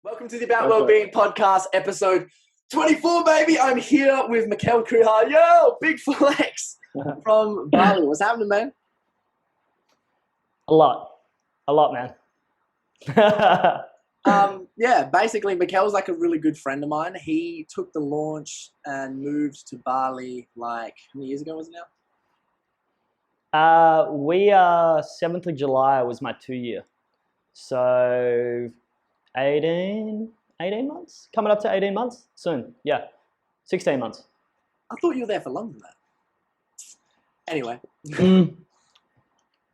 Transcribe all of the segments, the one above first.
Welcome to the About Wellbeing podcast, episode 24, baby. I'm here with Mikele Kuhar. Yo, big flex from Bali. What's happening, man? A lot, man. Yeah, basically, Mikele's like a really good friend of mine. He took the launch and moved to Bali like, how many years ago was it now? We are 7th of July was my 2-year. So 18 months? Coming up to 18 months soon. Yeah, 16 months. I thought you were there for longer than that. Anyway.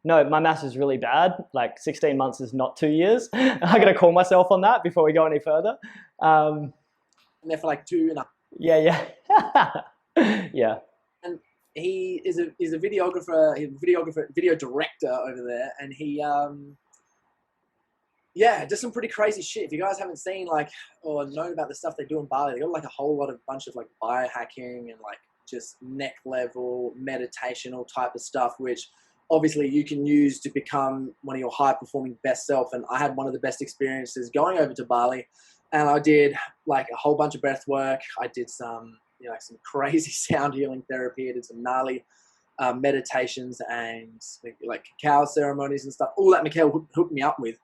No, my maths is really bad. Like 16 months is not 2 years. I'm going to call myself on that before we go any further. I'm there for like 2.5. Yeah. Yeah. And he is a videographer, video director over there, and he does some pretty crazy shit. If you guys haven't seen like or known about the stuff they do in Bali, they got like a whole bunch of like biohacking and like just neck level meditational type of stuff, which obviously you can use to become one of your high performing best self. And I had one of the best experiences going over to Bali, and I did like a whole bunch of breath work. I did some, some crazy sound healing therapy. I did some gnarly meditations and like cacao ceremonies and stuff. All that Mikele hooked me up with,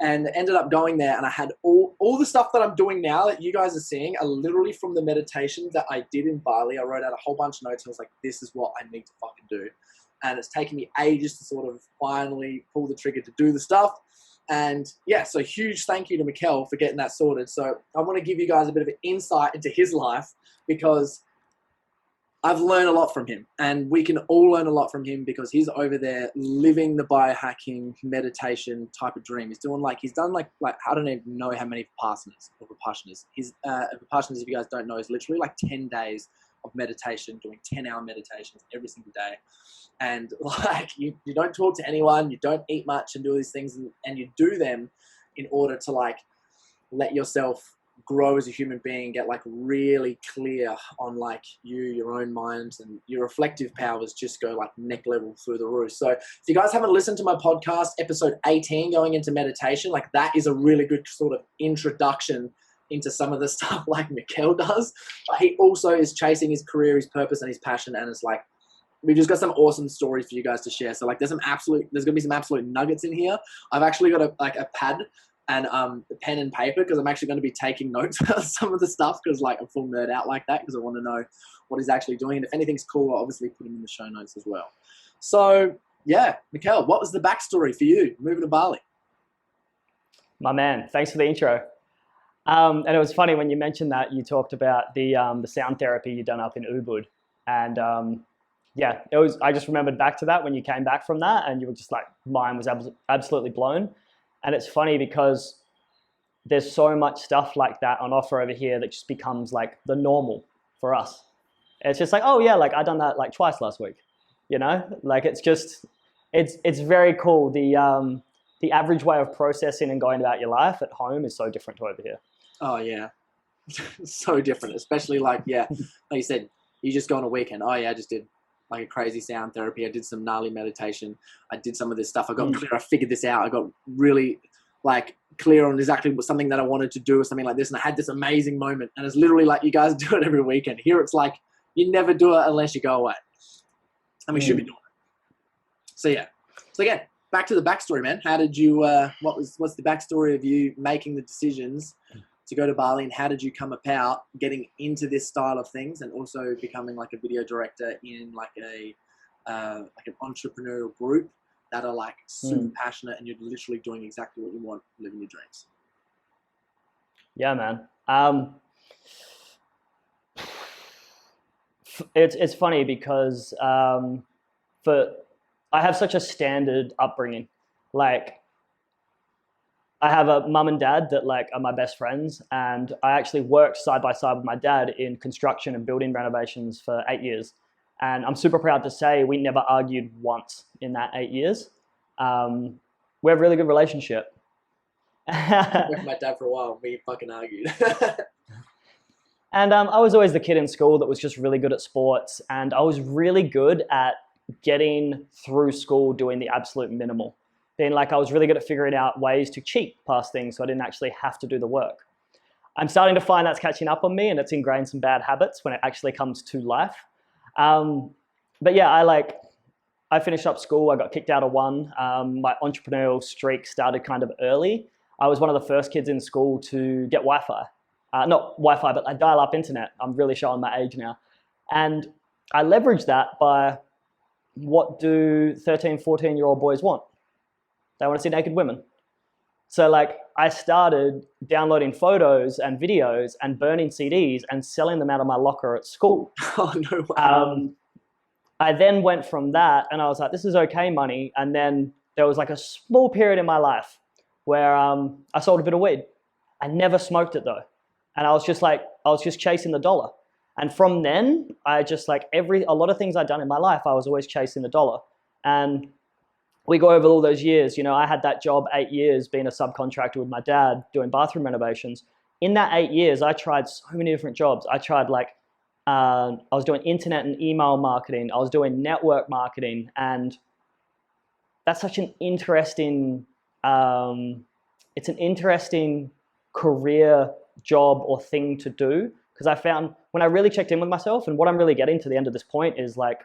and ended up going there. And I had all the stuff that I'm doing now that you guys are seeing are literally from the meditations that I did in Bali. I wrote out a whole bunch of notes and I was like, this is what I need to fucking do. And it's taken me ages to sort of finally pull the trigger to do the stuff. And yeah, so huge thank you to Mikele for getting that sorted. So I want to give you guys a bit of an insight into his life, because I've learned a lot from him, and we can all learn a lot from him because he's over there living the biohacking meditation type of dream. He's done like I don't even know how many vipassanas. His vipassanas, if you guys don't know, is literally like 10 days of meditation, doing 10-hour meditations every single day. And like you don't talk to anyone, you don't eat much and do all these things, and you do them in order to like let yourself grow as a human being, get like really clear on like your own mind, and your reflective powers just go like neck level through the roof. So if you guys haven't listened to my podcast, episode 18, going into meditation, like that is a really good sort of introduction into some of the stuff like Mikele does. But he also is chasing his career, his purpose, and his passion. And it's like, we've just got some awesome stories for you guys to share. So like there's gonna be some absolute nuggets in here. I've actually got a pad and a pen and paper, because I'm actually going to be taking notes on some of the stuff, because like I'm full nerd out like that, because I want to know what he's actually doing. And if anything's cool, I'll obviously put him in the show notes as well. So yeah, Mikele, what was the backstory for you moving to Bali? My man, thanks for the intro. And it was funny when you mentioned that you talked about the sound therapy you done up in Ubud, and I just remembered back to that when you came back from that, and you were just like, mine was absolutely blown. And it's funny because there's so much stuff like that on offer over here that just becomes like the normal for us. It's just like, oh yeah, like I done that like twice last week, like it's very cool. The average way of processing and going about your life at home is so different to over here. Oh yeah, so different, especially like you said, you just go on a weekend. Oh yeah, I just did like a crazy sound therapy. I did some gnarly meditation. I did some of this stuff. I got clear. I figured this out. I got really like clear on exactly something that I wanted to do or something like this. And I had this amazing moment. And it's literally like you guys do it every weekend. Here it's like you never do it unless you go away. And we should be doing it. So yeah. So again, back to the backstory, man. How did you, what's the backstory of you making the decisions to go to Bali, and how did you come about getting into this style of things, and also becoming like a video director in like an entrepreneurial group that are like super passionate, and you're literally doing exactly what you want, living your dreams? Yeah, man. It's funny because I have such a standard upbringing. Like, I have a mum and dad that like are my best friends, and I actually worked side by side with my dad in construction and building renovations for 8 years. And I'm super proud to say we never argued once in that 8 years. We have a really good relationship. I worked with my dad for a while. We fucking argued. And I was always the kid in school that was just really good at sports, and I was really good at getting through school doing the absolute minimal. Being like, I was really good at figuring out ways to cheat past things so I didn't actually have to do the work. I'm starting to find that's catching up on me, and it's ingrained some bad habits when it actually comes to life. But yeah, I finished up school. I got kicked out of one. My entrepreneurial streak started kind of early. I was one of the first kids in school to get Wi-Fi. Not Wi-Fi, but like dial-up internet. I'm really showing my age now. And I leveraged that by, what do 13, 14-year-old boys want? They want to see naked women. So like I started downloading photos and videos and burning CDs and selling them out of my locker at school. Oh, no way. I then went from that and I was like, this is okay money. And then there was like a small period in my life where I sold a bit of weed. I never smoked it though. And I was just chasing the dollar. And from then, I just like a lot of things I'd done in my life, I was always chasing the dollar. And we go over all those years. You know, I had that job 8 years being a subcontractor with my dad doing bathroom renovations. In that 8 years, I tried so many different jobs. I tried I was doing internet and email marketing. I was doing network marketing. And that's such an interesting, it's an interesting career job or thing to do. Because I found when I really checked in with myself, and what I'm really getting to the end of this point is like,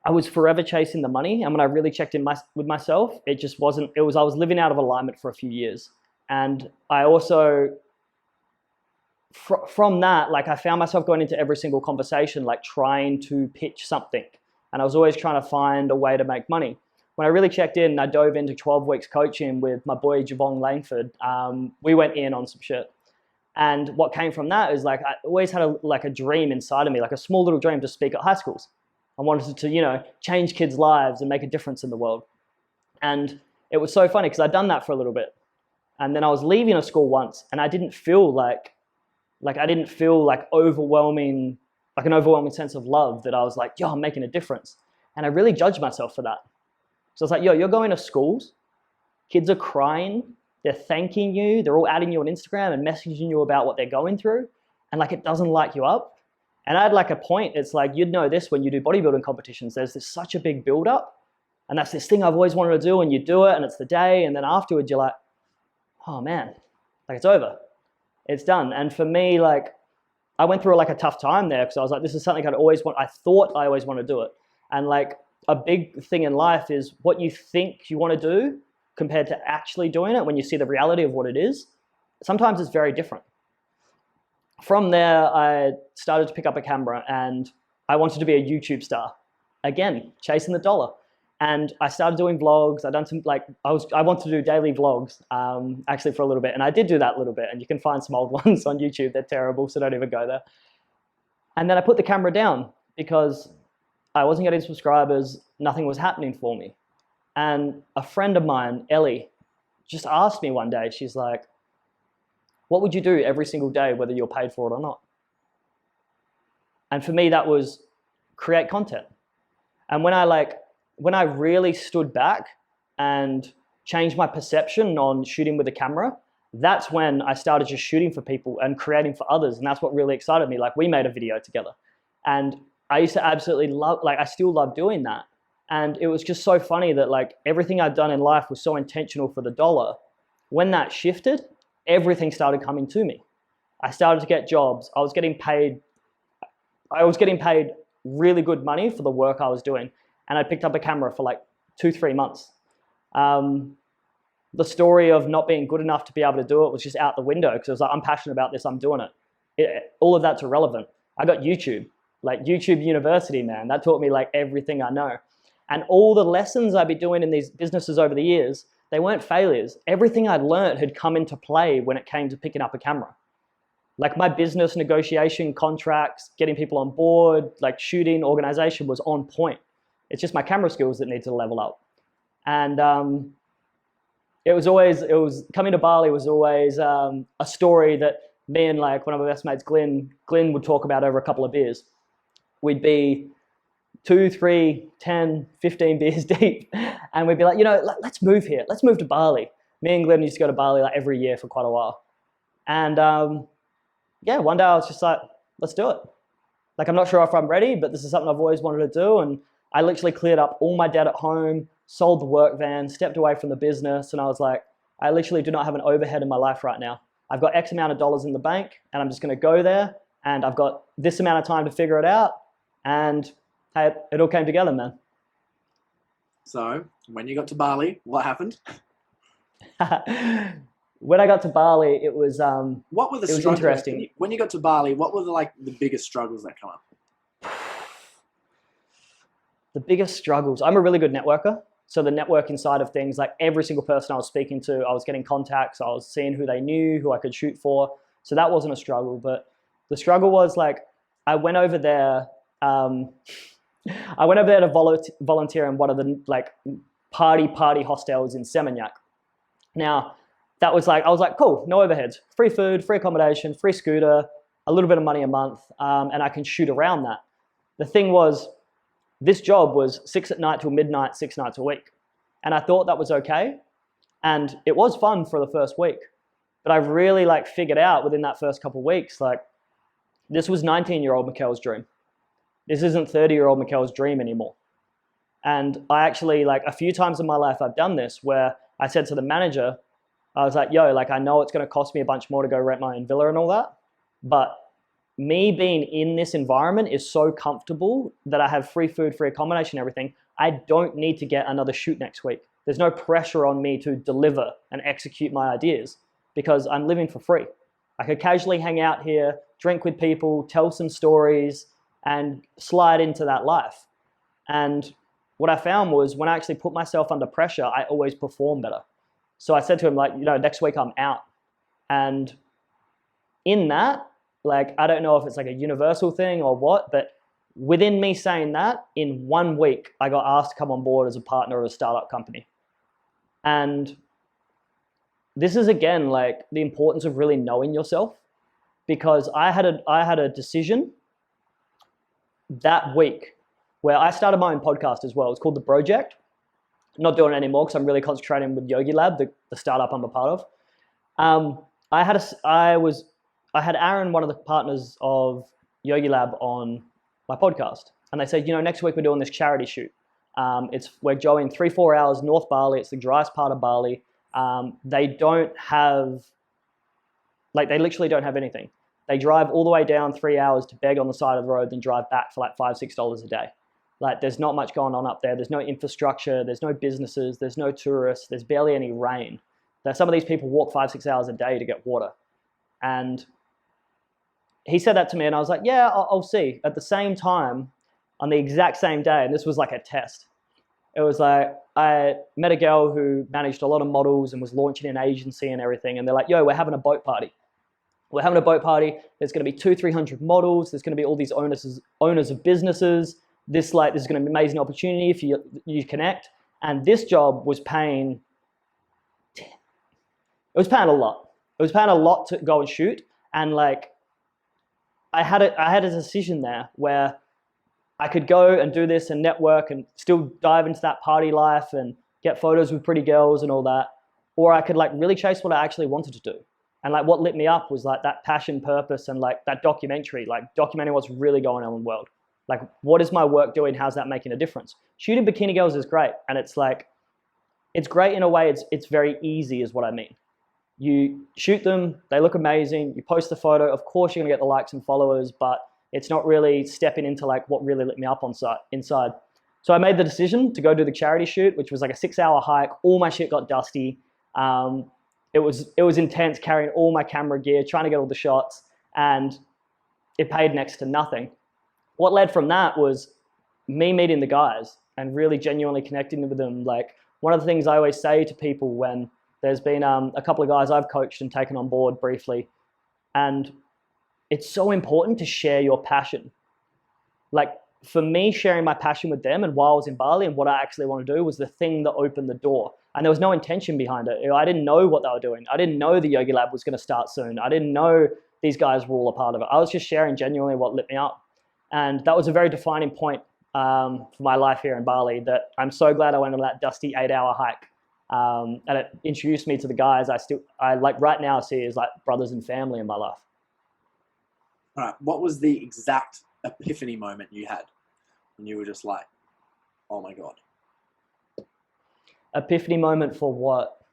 I was forever chasing the money. And when I really checked in with myself, I was living out of alignment for a few years. And I also, from that, like I found myself going into every single conversation, like trying to pitch something. And I was always trying to find a way to make money. When I really checked in, I dove into 12 weeks coaching with my boy, Javon Langford. We went in on some shit. And what came from that is like, I always had a dream inside of me, like a small little dream to speak at high schools. I wanted to, you know, change kids' lives and make a difference in the world. And it was so funny because I'd done that for a little bit. And then I was leaving a school once and I didn't feel like overwhelming, like an overwhelming sense of love that I was like, yo, I'm making a difference. And I really judged myself for that. So I was like, yo, you're going to schools, kids are crying, they're thanking you, they're all adding you on Instagram and messaging you about what they're going through, and like it doesn't light you up. And I had like a point, it's like, you'd know this when you do bodybuilding competitions, there's such a big build up, and that's this thing I've always wanted to do, and you do it, and it's the day, and then afterwards you're like, oh man, like it's over, it's done. And for me, like I went through like a tough time there because I was like, this is something I thought I always want to do it. And like a big thing in life is what you think you want to do compared to actually doing it when you see the reality of what it is. Sometimes it's very different. From there, I started to pick up a camera and I wanted to be a YouTube star. Again, chasing the dollar. And I started doing vlogs. I wanted to do daily vlogs actually for a little bit. And I did do that a little bit. And you can find some old ones on YouTube. They're terrible, so don't even go there. And then I put the camera down because I wasn't getting subscribers. Nothing was happening for me. And a friend of mine, Ellie, just asked me one day, she's like, what would you do every single day, whether you're paid for it or not? And for me, that was create content. And when I really stood back and changed my perception on shooting with a camera, that's when I started just shooting for people and creating for others. And that's what really excited me. Like we made a video together and I used to absolutely love, like I still love doing that. And it was just so funny that like everything I'd done in life was so intentional for the dollar. When that shifted, everything started coming to me. I started to get jobs. I was getting paid really good money for the work I was doing. And I picked up a camera for like 2-3 months. The story of not being good enough to be able to do it was just out the window because I was like, I'm passionate about this, I'm doing it. All of that's irrelevant. I got YouTube, like YouTube University, man. That taught me like everything I know. And all the lessons I'd be doing in these businesses over the years, they weren't failures. Everything I'd learned had come into play when it came to picking up a camera. Like my business negotiation, contracts, getting people on board, like shooting, organization was on point. It's just my camera skills that need to level up. And coming to Bali was always a story that me and like one of my best mates, Glenn would talk about over a couple of beers. We'd be 2, 3, 10, 15 beers deep. And we'd be like, you know, let's move here. Let's move to Bali. Me and Glenn used to go to Bali like every year for quite a while. And yeah, one day I was just like, let's do it. Like, I'm not sure if I'm ready, but this is something I've always wanted to do. And I literally cleared up all my debt at home, sold the work van, stepped away from the business. And I was like, I literally do not have an overhead in my life right now. I've got X amount of dollars in the bank and I'm just going to go there and I've got this amount of time to figure it out. And hey, it all came together, man. So when you got to Bali, what happened? When I got to Bali, it was what were the struggles? Interesting. When you got to Bali, what were the biggest struggles that come up? The biggest struggles. I'm a really good networker. So the networking side of things, like every single person I was speaking to, I was getting contacts, I was seeing who they knew, who I could shoot for. So that wasn't a struggle. But the struggle was like, I went over there to volunteer in one of the like party hostels in Seminyak. Now, that was like, I was like, cool, no overheads, free food, free accommodation, free scooter, a little bit of money a month, and I can shoot around that. The thing was, this job was 6 at night till midnight, 6 nights a week. And I thought that was okay. And it was fun for the first week. But I really like figured out within that first couple of weeks, like this was 19-year-old Mikele's dream. This isn't 30-year-old Mikele's dream anymore. And I actually, like a few times in my life, I've done this where I said to the manager, I was like, yo, like I know it's going to cost me a bunch more to go rent my own villa and all that, but me being in this environment is so comfortable that I have free food, free accommodation, everything. I don't need to get another shoot next week. There's no pressure on me to deliver and execute my ideas because I'm living for free. I could casually hang out here, drink with people, tell some stories, and slide into that life. And what I found was when I actually put myself under pressure, I always perform better. So I said to him, like, you know, next week I'm out. And in that, like, I don't know if it's like a universal thing or what, but within me saying that, in 1 week, I got asked to come on board as a partner of a startup company. And this is, again, like the importance of really knowing yourself, because I had a decision that week where I started my own podcast as well. It's called The Project. I'm not doing it anymore because I'm really concentrating with Yogi Lab, the startup I'm a part of. I had Aaron, one of the partners of Yogi Lab, on my podcast. And they said, you know, next week we're doing this charity shoot. We're going 3-4 hours North Bali. It's the driest part of Bali. They literally don't have anything. They drive all the way down 3 hours to beg on the side of the road, then drive back for like $5-6 a day. Like there's not much going on up there. There's no infrastructure. There's no businesses. There's no tourists. There's barely any rain. Some of these people walk 5-6 hours a day to get water. And he said that to me and I was like, yeah, I'll see. At the same time, on the exact same day, and this was like a test, it was like I met a girl who managed a lot of models and was launching an agency and everything. And they're like, yo, we're having a boat party. We're having a boat party. There's going to be 200-300 models. There's going to be all these owners of businesses. This is going to be an amazing opportunity if you connect. And this job was paying, it was paying a lot. It was paying a lot to go and shoot. And like, I had a decision there where I could go and do this and network and still dive into that party life and get photos with pretty girls and all that. Or I could like really chase what I actually wanted to do. And like what lit me up was like that passion, purpose, and like that documentary, like documenting what's really going on in the world. Like, what is my work doing? How's that making a difference? Shooting bikini girls is great. And it's like, it's great in a way. It's very easy is what I mean. You shoot them, they look amazing. You post the photo. Of course, you're going to get the likes and followers, but it's not really stepping into like what really lit me up inside. So I made the decision to go do the charity shoot, which was like a 6-hour hike. All my shit got dusty. It was intense carrying all my camera gear, trying to get all the shots, and it paid next to nothing. What led from that was me meeting the guys and really genuinely connecting with them. Like one of the things I always say to people when there's been a couple of guys I've coached and taken on board briefly, and it's so important to share your passion. Like for me, sharing my passion with them and while I was in Bali and what I actually want to do was the thing that opened the door. And there was no intention behind it. I didn't know what they were doing. I didn't know the Yogi Lab was going to start soon. I didn't know these guys were all a part of it. I was just sharing genuinely what lit me up. And that was a very defining point for my life here in Bali, that I'm so glad I went on that dusty 8-hour hike. And it introduced me to the guys I like right now see as like brothers and family in my life. All right. What was the exact epiphany moment you had when you were just like, oh my God? Epiphany moment for what?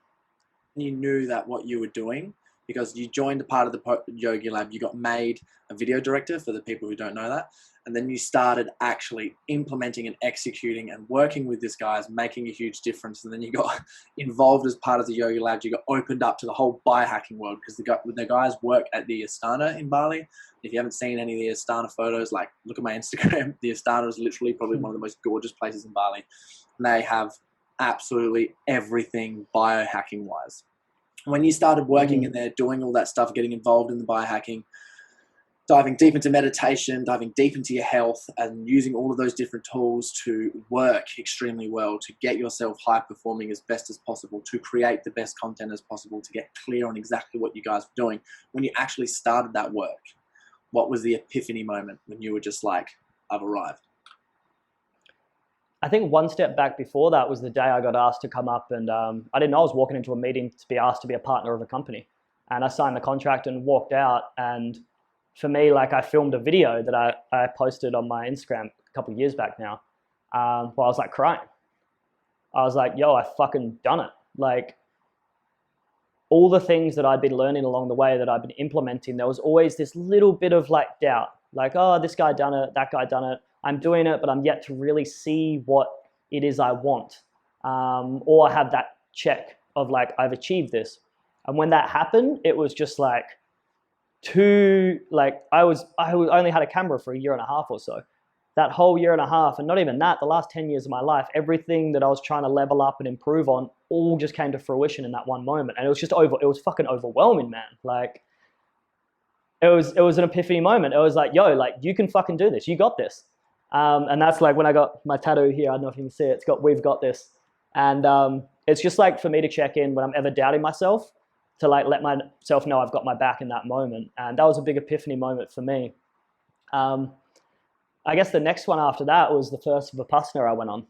You knew that what you were doing because you joined a part of the yoga lab. You got made a video director, for the people who don't know that. And then you started actually implementing and executing and working with this guys, making a huge difference. And then you got involved as part of the yoga lab. You got opened up to the whole biohacking world, because the guys work at the Astana in Bali. If you haven't seen any of the Astana photos, like look at my Instagram. The Astana is literally probably one of the most gorgeous places in Bali. And they have absolutely everything biohacking wise. When you started working in there, doing all that stuff, getting involved in the biohacking, diving deep into meditation, diving deep into your health, and using all of those different tools to work extremely well, to get yourself high performing as best as possible, to create the best content as possible, to get clear on exactly what you guys were doing. When you actually started that work, what was the epiphany moment when you were just like, I've arrived? I think one step back before that was the day I got asked to come up, and I didn't know I was walking into a meeting to be asked to be a partner of a company. And I signed the contract and walked out, and for me, like, I filmed a video that I posted on my Instagram a couple of years back now, where I was like crying. I was like, yo, I fucking done it. Like, all the things that I'd been learning along the way, that I'd been implementing, there was always this little bit of like doubt, like, oh, this guy done it, that guy done it. I'm doing it, but I'm yet to really see what it is I want, or have that check of like, I've achieved this. And when that happened, it was just like, I only had a camera for a year and a half or so. That whole year and a half, and not even that, the last 10 years of my life, everything that I was trying to level up and improve on all just came to fruition in that one moment. And it was just it was fucking overwhelming, man. Like, it was an epiphany moment. It was like, yo, like, you can fucking do this. You got this. And that's like when I got my tattoo here. I don't know if you can see it. It's got, we've got this. And it's just like for me to check in when I'm ever doubting myself, to like let myself know I've got my back in that moment. And that was a big epiphany moment for me. I guess the next one after that was the first vipassana I went on.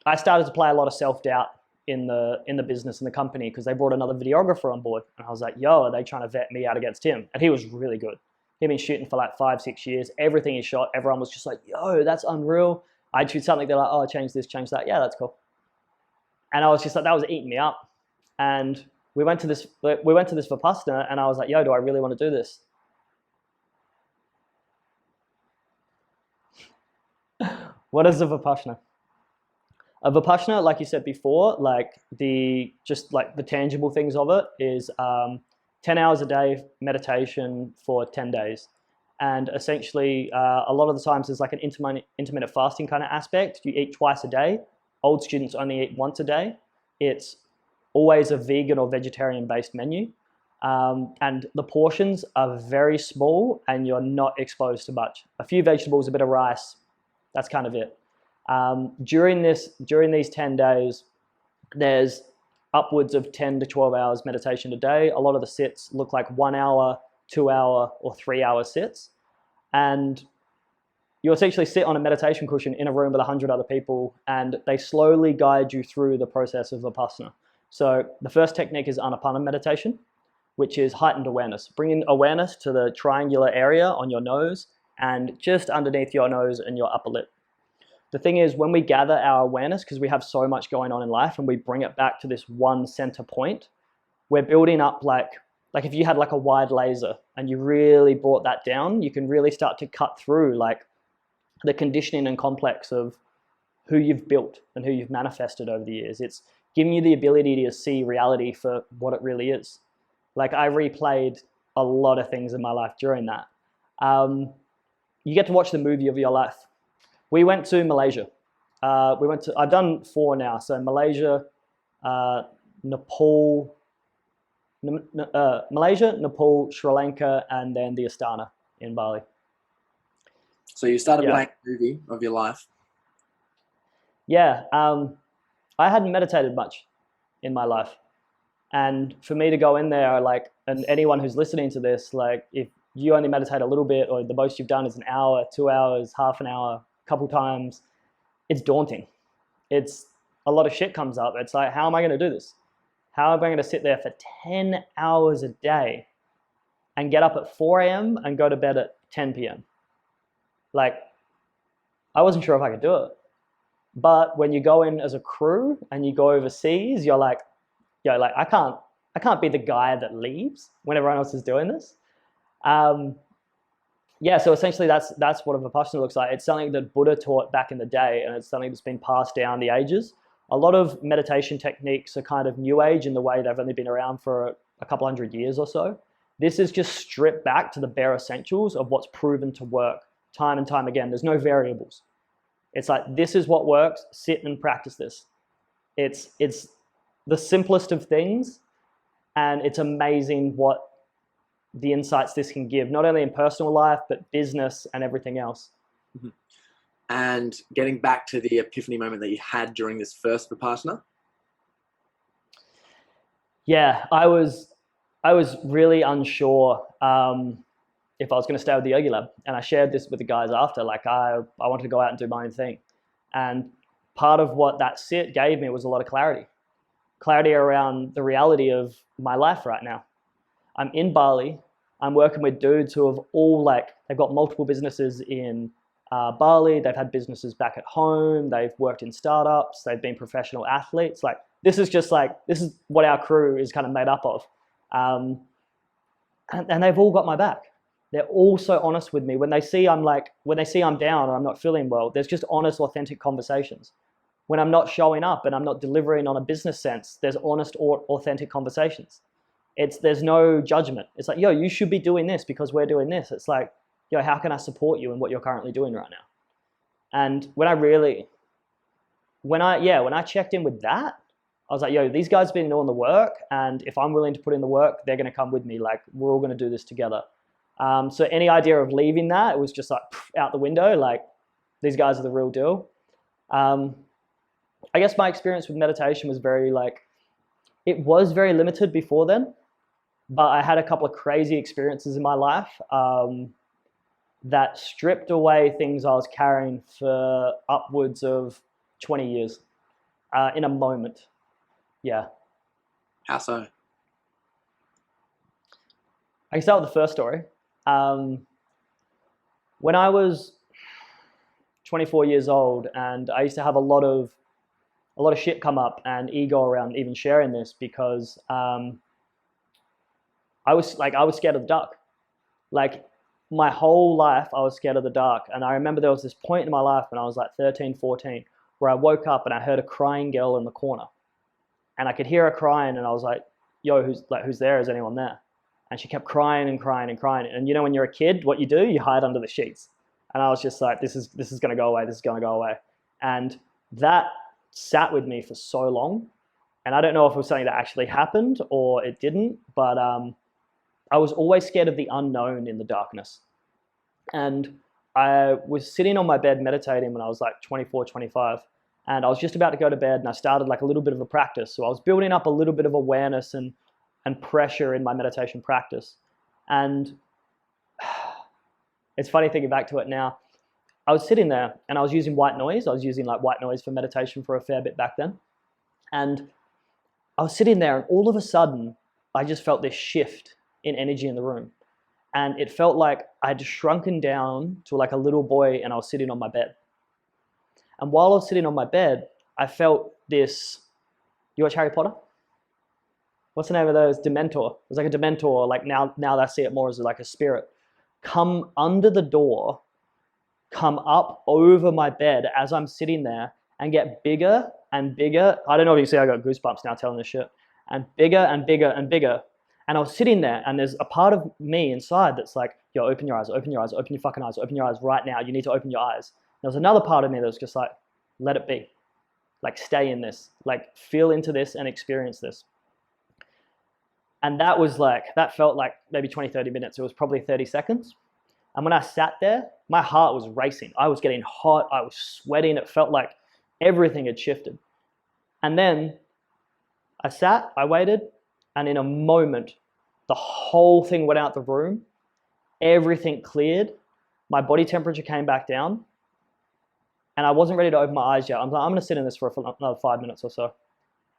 I started to play a lot of self-doubt in the business and the company, because they brought another videographer on board. And I was like, yo, are they trying to vet me out against him? And he was really good. He'd been shooting for like 5-6 years. Everything he shot, everyone was just like, yo, that's unreal. I'd shoot something, they're like, oh, change this, change that. Yeah, that's cool. And I was just like, that was eating me up. And we went to this vipassana, and I was like, yo, do I really want to do this? What is a vipassana? A vipassana, like you said before, like the tangible things of it is 10 hours a day meditation for 10 days. And essentially, a lot of the times there's like an intermittent fasting kind of aspect. You eat twice a day. Old students only eat once a day. It's always a vegan or vegetarian-based menu. And the portions are very small, and you're not exposed to much. A few vegetables, a bit of rice, that's kind of it. During these 10 days, there's upwards of 10 to 12 hours meditation a day. A lot of the sits look like 1 hour, 2 hour, or 3 hour sits. And you essentially sit on a meditation cushion in a room with 100 other people, and they slowly guide you through the process of vipassana. So the first technique is anapana meditation, which is heightened awareness. Bringing awareness to the triangular area on your nose and just underneath your nose and your upper lip. The thing is, when we gather our awareness, because we have so much going on in life, and we bring it back to this one center point, we're building up like if you had like a wide laser and you really brought that down, you can really start to cut through like the conditioning and complex of who you've built and who you've manifested over the years. It's giving you the ability to see reality for what it really is. Like, I replayed a lot of things in my life during that. You get to watch the movie of your life. We went to Malaysia. I've done 4 now. So Malaysia, Nepal, Sri Lanka, and then the Astana in Bali. So you started playing the movie of your life. Yeah. I hadn't meditated much in my life. And for me to go in there, like, and anyone who's listening to this, like, if you only meditate a little bit, or the most you've done is an hour, 2 hours, half an hour, a couple times, it's daunting. It's a lot of shit comes up. It's like, how am I going to do this? How am I going to sit there for 10 hours a day and get up at 4 a.m. and go to bed at 10 p.m.? Like, I wasn't sure if I could do it. But when you go in as a crew and you go overseas, you're like, yo, like, I can't I can't be the guy that leaves when everyone else is doing this. Yeah, so essentially that's what a vipassana looks like. It's something that Buddha taught back in the day, and it's something that's been passed down the ages. A lot of meditation techniques are kind of new age in the way they've only been around for a couple hundred years or so. This is just stripped back to the bare essentials of what's proven to work time and time again. There's no variables. It's like, this is what works, sit and practice this. It's the simplest of things, and it's amazing what the insights this can give, not only in personal life, but business and everything else. Mm-hmm. And getting back to the epiphany moment that you had during this first vipassana. Yeah, I was really unsure if I was going to stay with the Yogi Lab, and I shared this with the guys after. Like, I wanted to go out and do my own thing, and part of what that sit gave me was a lot of clarity around the reality of my life right now. I'm in Bali. I'm working with dudes who have all they've got multiple businesses in Bali. They've had businesses back at home. They've worked in startups. They've been professional athletes. This is what our crew is kind of made up of. And they've all got my back. They're all so honest with me. When they see I'm down or I'm not feeling well, there's just honest, authentic conversations. When I'm not showing up and I'm not delivering on a business sense, there's honest, authentic conversations. There's no judgment. It's like, yo, you should be doing this because we're doing this. It's like, yo, how can I support you in what you're currently doing right now? And when I checked in with that, I was like, yo, these guys have been doing the work, and if I'm willing to put in the work, they're going to come with me. Like, we're all going to do this together. So any idea of leaving that, it was just like out the window. Like, these guys are the real deal. I guess my experience with meditation was very limited before then, but I had a couple of crazy experiences in my life that stripped away things I was carrying for upwards of 20 years in a moment. Yeah. How so? I can start with the first story. When I was 24 years old, and I used to have a lot of shit come up and ego around even sharing this, because I was scared of the dark. Like, my whole life I was scared of the dark. And I remember there was this point in my life when I was like 13, 14, where I woke up and I heard a crying girl in the corner. And I could hear her crying, and I was like, yo, who's there? Is anyone there? And she kept crying and crying and crying. And you know, when you're a kid, what you do, you hide under the sheets. And I was just like, this is going to go away. This is going to go away. And that sat with me for so long. And I don't know if it was something that actually happened or it didn't, but I was always scared of the unknown in the darkness. And I was sitting on my bed meditating when I was like 24, 25. And I was just about to go to bed, and I started like a little bit of a practice. So I was building up a little bit of awareness and pressure in my meditation practice. And it's funny thinking back to it now. I was sitting there and I was using white noise. I was using like white noise for meditation for a fair bit back then. And I was sitting there, and all of a sudden, I just felt this shift in energy in the room. And it felt like I had shrunken down to like a little boy, and I was sitting on my bed. And while I was sitting on my bed, I felt this. You watch Harry Potter? What's the name of those? Dementor. It was like a Dementor. Like now I see it more as like a spirit. Come under the door, come up over my bed as I'm sitting there, and get bigger and bigger. I don't know if you can see, I got goosebumps now telling this shit. And bigger and bigger and bigger. And I was sitting there, and there's a part of me inside that's like, yo, open your eyes, open your eyes, open your fucking eyes, open your eyes right now. You need to open your eyes. There's another part of me that was just like, let it be. Like, stay in this. Like, feel into this and experience this. And that felt like maybe 20, 30 minutes. It was probably 30 seconds. And when I sat there, my heart was racing. I was getting hot. I was sweating. It felt like everything had shifted. And then I sat, I waited, and in a moment, the whole thing went out the room. Everything cleared. My body temperature came back down. And I wasn't ready to open my eyes yet. I'm like, I'm going to sit in this for another 5 minutes or so.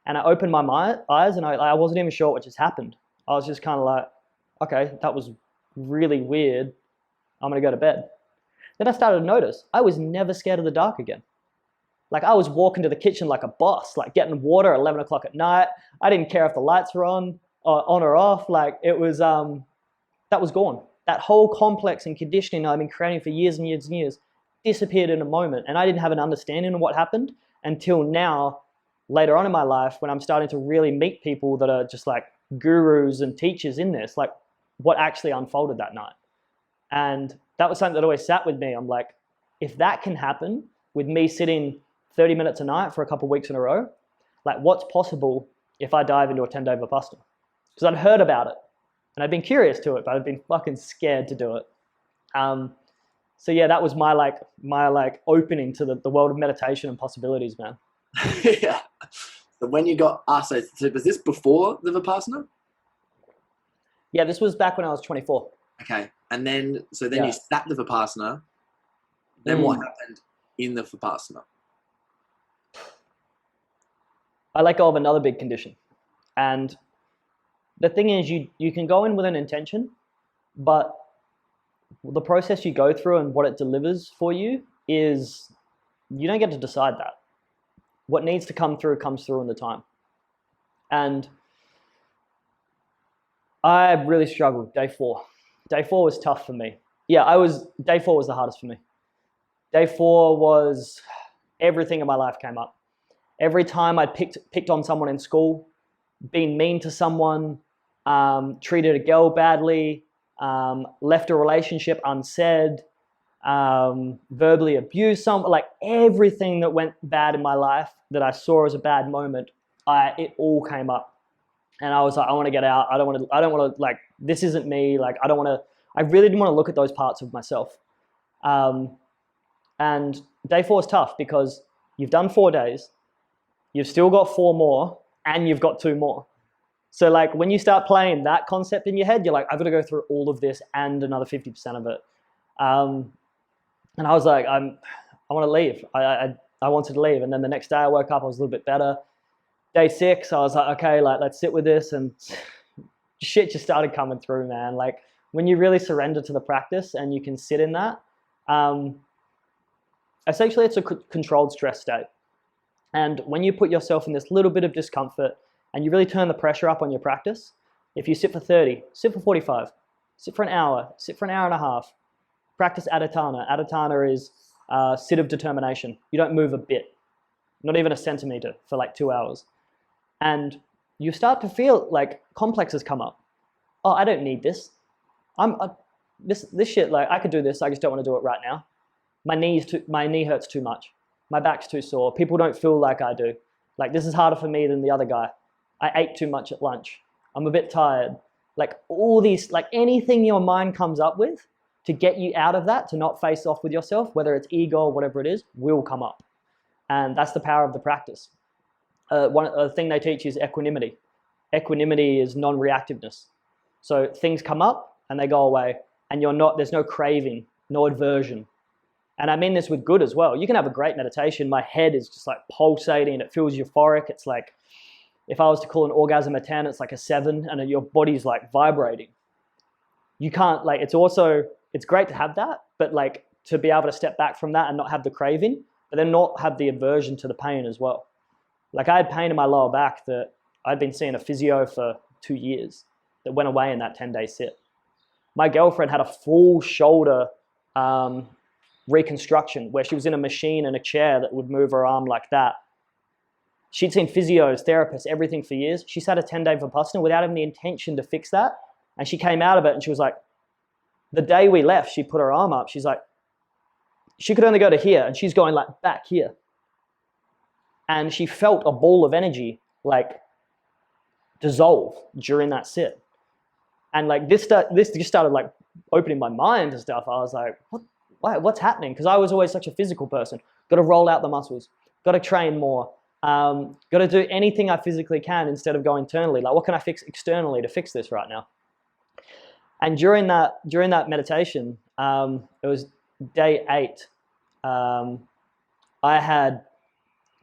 And I opened my eyes, and I wasn't even sure what just happened. I was just kind of like, okay, that was really weird. I'm going to go to bed. Then I started to notice I was never scared of the dark again. Like, I was walking to the kitchen like a boss, like getting water at 11 o'clock at night. I didn't care if the lights were on. on or off. Like it was, that was gone. That whole complex and conditioning I've been creating for years and years and years disappeared in a moment. And I didn't have an understanding of what happened until now, later on in my life, when I'm starting to really meet people that are just like gurus and teachers in this, like what actually unfolded that night. And that was something that always sat with me. I'm like, if that can happen with me sitting 30 minutes a night for a couple of weeks in a row, like what's possible if I dive into a 10-day vipassana? Because I'd heard about it and I'd been curious to it, but I'd been fucking scared to do it. So yeah, that was my opening to the world of meditation and possibilities, man. Yeah. So when you got asked, so was this before the vipassana? Yeah, this was back when I was 24. Okay. And then, so then you sat the vipassana. Then what happened in the vipassana? I let go of another big condition. And the thing is, you can go in with an intention, but the process you go through and what it delivers for you is, you don't get to decide that. What needs to come through comes through in the time. And I really struggled day 4. Day 4 was tough for me. Yeah, day 4 was the hardest for me. Day 4 was, everything in my life came up. Every time I picked on someone in school, been mean to someone, treated a girl badly, left a relationship unsaid, verbally abused someone, like everything that went bad in my life that I saw as a bad moment, it all came up. And I was like, I want to get out. I don't want to, like, this isn't me. Like, I really didn't want to look at those parts of myself. And day 4 is tough because you've done 4 days, you've still got 4 more, and you've got 2 more. So like when you start playing that concept in your head, you're like, I've got to go through all of this and another 50% of it. And I was like, I want to leave. I wanted to leave. And then the next day I woke up, I was a little bit better. Day 6, I was like, okay, like let's sit with this, and shit just started coming through, man. Like when you really surrender to the practice and you can sit in that, essentially it's a controlled stress state. And when you put yourself in this little bit of discomfort and you really turn the pressure up on your practice, if you sit for 30, sit for 45, sit for an hour, sit for an hour and a half, practice aditana. Aditana is sit of determination. You don't move a bit, not even a centimeter, for like 2 hours. And you start to feel like complexes come up. Oh, I don't need this. This shit, like I could do this, I just don't want to do it right now. My knee hurts too much. My back's too sore. People don't feel like I do. Like this is harder for me than the other guy. I ate too much at lunch. I'm a bit tired. Like all these, like anything your mind comes up with to get you out of that, to not face off with yourself, whether it's ego or whatever it is, will come up. And that's the power of the practice. One thing they teach is equanimity. Equanimity is non-reactiveness. So things come up and they go away, and there's no craving, no aversion. And I mean this with good as well. You can have a great meditation. My head is just like pulsating. It feels euphoric. It's like, if I was to call an orgasm a 10, it's like a 7, and your body's like vibrating. You can't, like, it's great to have that, but like to be able to step back from that and not have the craving, but then not have the aversion to the pain as well. Like I had pain in my lower back that I'd been seeing a physio for 2 years that went away in that 10-day sit. My girlfriend had a full shoulder reconstruction where she was in a machine and a chair that would move her arm like that. She'd seen physios, therapists, everything for years. She sat a 10-day vipassana without having the intention to fix that. And she came out of it and she was like, the day we left, she put her arm up. She's like, she could only go to here, and she's going like back here. And she felt a ball of energy like dissolve during that sit. And like this just started like opening my mind to stuff. I was like, what's happening? Because I was always such a physical person. Got to roll out the muscles. Got to train more. Got to do anything I physically can instead of go internally. Like, what can I fix externally to fix this right now? And during that meditation, it was day 8.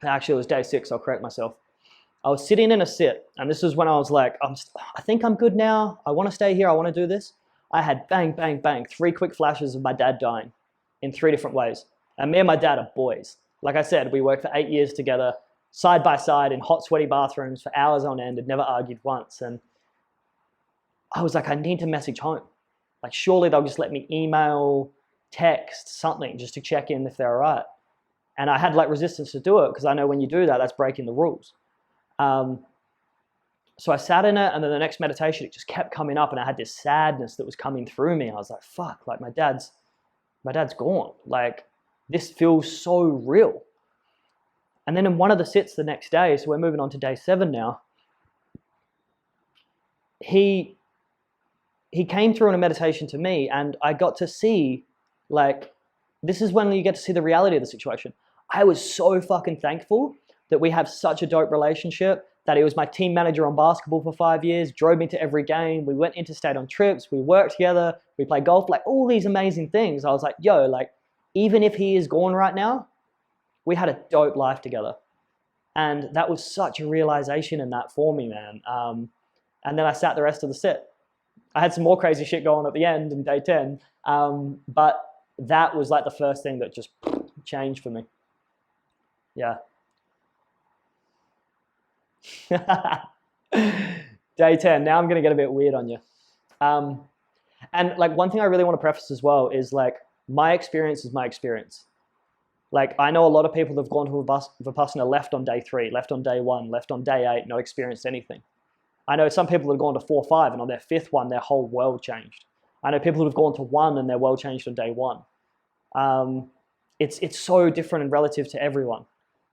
Actually, it was day 6. I'll correct myself. I was sitting in a sit, and this is when I was like, I think I'm good now. I want to stay here. I want to do this. I had bang, bang, bang, 3 quick flashes of my dad dying in 3 different ways. And me and my dad are boys. Like I said, we worked for 8 years together, side by side in hot, sweaty bathrooms for hours on end, and never argued once. And I was like, I need to message home. Like, surely they'll just let me email, text, something just to check in if they're all right. And I had like resistance to do it because I know when you do that, that's breaking the rules. So I sat in it, and then the next meditation, it just kept coming up, and I had this sadness that was coming through me. I was like, fuck, like my dad's gone. Like, this feels so real. And then in one of the sits the next day, so we're moving on to day 7 now, he came through in a meditation to me, and I got to see, like, this is when you get to see the reality of the situation. I was so fucking thankful that we have such a dope relationship, that he was my team manager on basketball for 5 years, drove me to every game, we went interstate on trips, we worked together, we played golf, like all these amazing things. I was like, yo, like, even if he is gone right now, we had a dope life together. And that was such a realization in that for me, man. And then I sat the rest of the sit. I had some more crazy shit going on at the end in day 10, but that was like the first thing that just changed for me. Yeah. Day 10, now I'm going to get a bit weird on you. And like one thing I really want to preface as well is like my experience is my experience. Like I know a lot of people that have gone to vipassana left on day 3, left on day 1, left on day 8, not experienced anything. I know some people that have gone to 4, 5, and on their 5th one, their whole world changed. I know people that have gone to 1 and their world changed on day 1. It's so different and relative to everyone.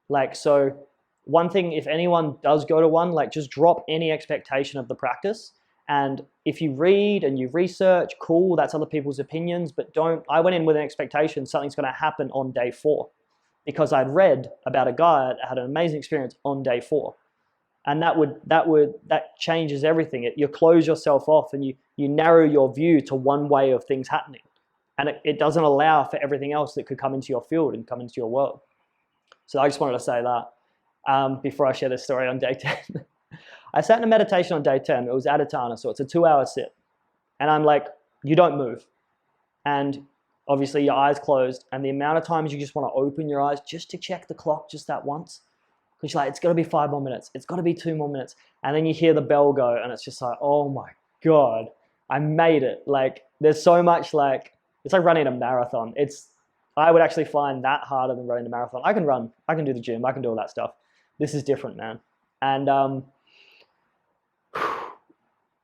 Like, so one thing, if anyone does go to 1, like just drop any expectation of the practice. And if you read and you research, cool, that's other people's opinions, but don't, I went in with an expectation something's going to happen on day 4 because I'd read about a guy that had an amazing experience on day 4. And that changes everything. You close yourself off and you narrow your view to one way of things happening. And it doesn't allow for everything else that could come into your field and come into your world. So I just wanted to say that before I share this story on day 10. I sat in a meditation on day 10. It was Aditana, so it's a 2-hour sit. And I'm like, you don't move. And obviously your eyes closed. And the amount of times you just want to open your eyes just to check the clock just that once. Because you're like, it's got to be 5 more minutes. It's got to be 2 more minutes. And then you hear the bell go and it's just like, oh my God, I made it. Like there's so much like, it's like running a marathon. I would actually find that harder than running a marathon. I can run, I can do the gym, I can do all that stuff. This is different, man. And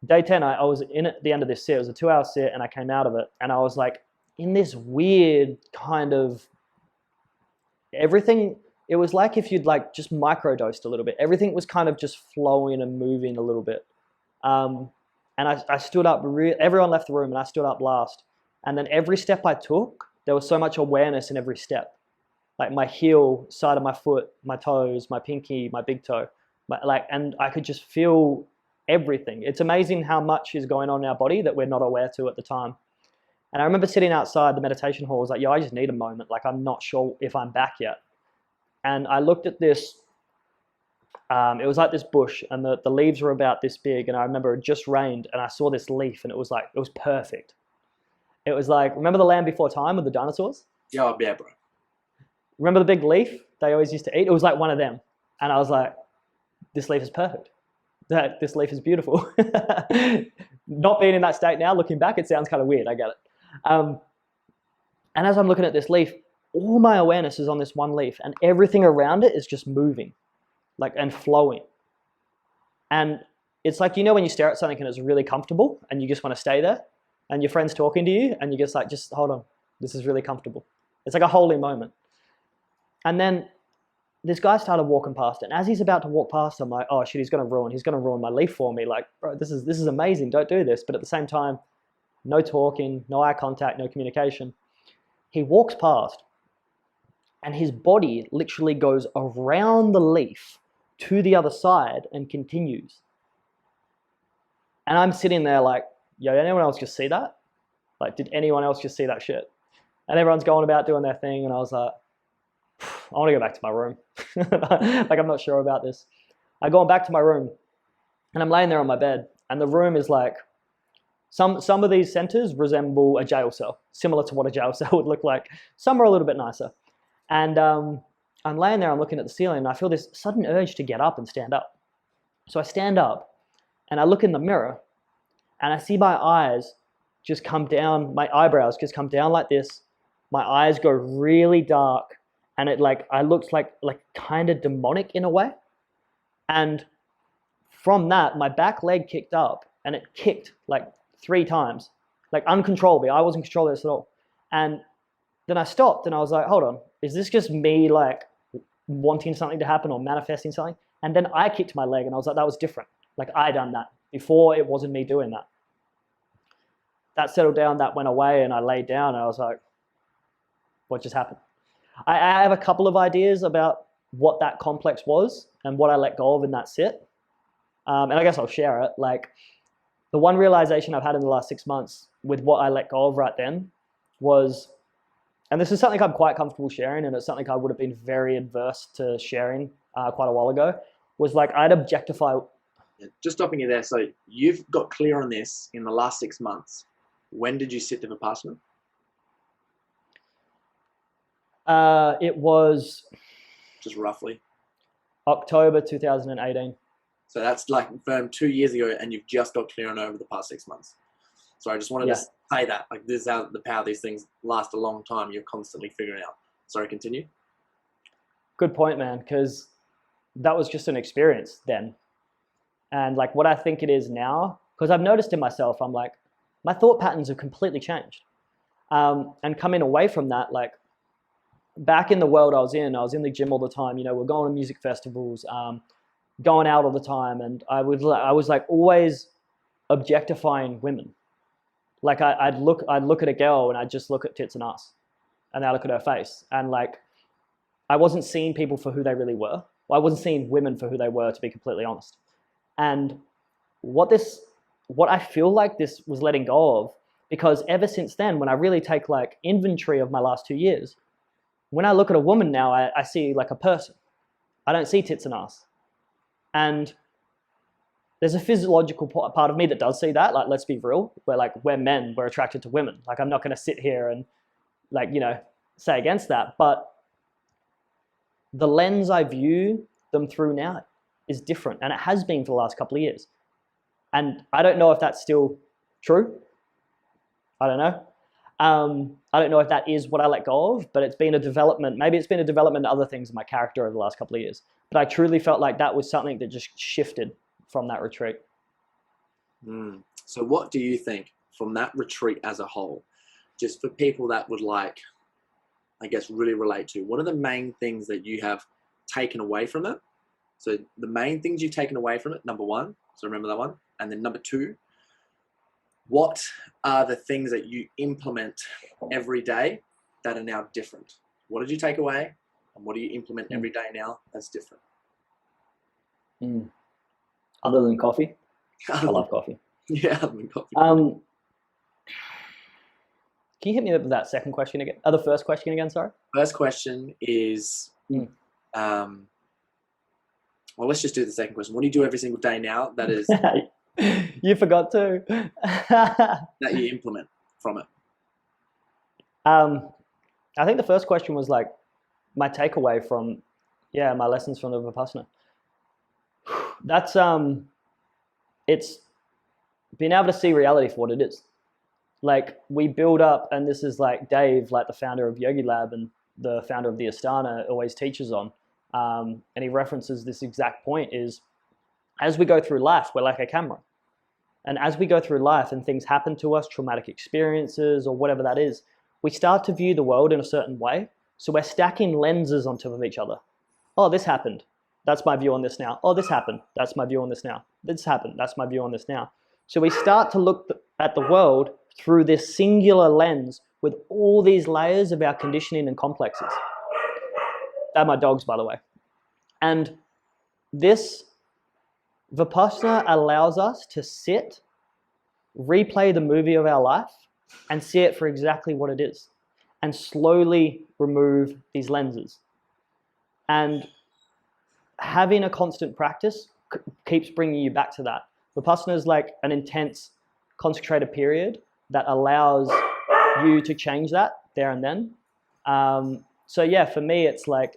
day 10, I was in at the end of this sit. It was a 2-hour sit and I came out of it and I was like in this weird kind of everything. It was like if you'd like just microdosed a little bit. Everything was kind of just flowing and moving a little bit. And I stood up, everyone left the room and I stood up last. And then every step I took, there was so much awareness in every step. Like my heel, side of my foot, my toes, my pinky, my big toe. And I could just feel everything. It's amazing how much is going on in our body that we're not aware to at the time. And I remember sitting outside the meditation hall, I was like, yo, I just need a moment. Like I'm not sure if I'm back yet. And I looked at this, it was like this bush and the leaves were about this big. And I remember it just rained and I saw this leaf and it was perfect. It was like, remember the Land Before Time with the dinosaurs? Yeah, bro. Remember the big leaf they always used to eat? It was like one of them. And I was like, this leaf is perfect. This leaf is beautiful. Not being in that state now, looking back, it sounds kind of weird. I get it. And as I'm looking at this leaf, all my awareness is on this one leaf and everything around it is just moving and flowing. And it's like, you know, when you stare at something and it's really comfortable and you just want to stay there and your friend's talking to you and you're just like, just hold on. This is really comfortable. It's like a holy moment. And then this guy started walking past it. And as he's about to walk past, I'm like, oh shit, he's going to ruin my leaf for me. Like, bro, this is amazing. Don't do this. But at the same time, no talking, no eye contact, no communication. He walks past and his body literally goes around the leaf to the other side and continues. And I'm sitting there like, yo, did anyone else just see that? Like, did anyone else just see that shit? And everyone's going about doing their thing. And I was like, I want to go back to my room. Like, I'm not sure about this. I go back to my room and I'm laying there on my bed and the room is like, some of these centers resemble a jail cell, similar to what a jail cell would look like. Some are a little bit nicer. And I'm laying there, I'm looking at the ceiling and I feel this sudden urge to get up and stand up. So I stand up and I look in the mirror And I see my eyes just come down, my eyebrows just come down like this. My eyes go really dark, and I looked like kind of demonic in a way. And from that, my back leg kicked up, and it kicked like 3 times, like uncontrollably. I wasn't controlling this at all. And then I stopped, and I was like, hold on, is this just me like wanting something to happen or manifesting something? And then I kicked my leg, and I was like, that was different. Like I done that before. It wasn't me doing that. That settled down, that went away, and I laid down, and I was like, what just happened? I have a couple of ideas about what that complex was and what I let go of in that sit. And I guess I'll share it. Like the one realization I've had in the last 6 months with what I let go of right then was, and this is something I'm quite comfortable sharing, and it's something I would have been very adverse to sharing quite a while ago, was like I'd objectify. Just stopping you there. So you've got clear on this in the last 6 months. When did you sit the Vipassana? It was just roughly October 2018. So that's like confirmed 2 years ago, and you've just got clear on over the past 6 months. So I just wanted to say that, like, this is how the power of these things last a long time. You're constantly figuring out. Sorry, continue. Good point, man, because that was just an experience then. And like what I think it is now, because I've noticed in myself, I'm like, my thought patterns have completely changed. And coming away from that, like back in the world I was in the gym all the time. You know, we're going to music festivals, going out all the time. And I was like always objectifying women. Like I'd look at a girl and I'd just look at tits and ass, and I look at her face, and like I wasn't seeing people for who they really were. Well, I wasn't seeing women for who they were, to be completely honest. And what I feel like this was letting go of, because ever since then, when I really take like inventory of my last 2 years, when I look at a woman now, I see like a person. I don't see tits and ass. And there's a physiological part of me that does see that. Like, let's be real. We're men, we're attracted to women. Like, I'm not going to sit here and like, you know, say against that. But the lens I view them through now is different. And it has been for the last couple of years. And I don't know if that's still true. I don't know. I don't know if that is what I let go of, but it's been a development. Maybe it's been a development in other things in my character over the last couple of years. But I truly felt like that was something that just shifted from that retreat. So what do you think from that retreat as a whole, just for people that would like, I guess, really relate to, what are the main things that you have taken away from it? So the main things you've taken away from it, number one, so remember that one. And then number two, what are the things that you implement every day that are now different? What did you take away? And what do you implement every day now that's different? Other than coffee? I love coffee. Yeah, other than coffee. Can you hit me with that second question again? The first question again, sorry? First question is, well, let's just do the second question. What do you do every single day now that is... You forgot to. that you implement from it? I think the first question was like my takeaway from, my lessons from the Vipassana. That's, it's being able to see reality for what it is. Like we build up, and this is like Dave, like the founder of Yogi Lab and the founder of the Ashtana, always teaches on. And he references this exact point is, as we go through life, we're like a camera. And as we go through life and things happen to us, traumatic experiences or whatever that is, we start to view the world in a certain way. So we're stacking lenses on top of each other. Oh, this happened. That's my view on this now. Oh, this happened. That's my view on this now. This happened. That's my view on this now. So we start to look at the world through this singular lens with all these layers of our conditioning and complexes. They're my dogs, by the way. And this Vipassana allows us to sit, replay the movie of our life, and see it for exactly what it is, and slowly remove these lenses. And having a constant practice keeps bringing you back to that. Vipassana is like an intense, concentrated period that allows you to change that there and then. So yeah, for me, it's like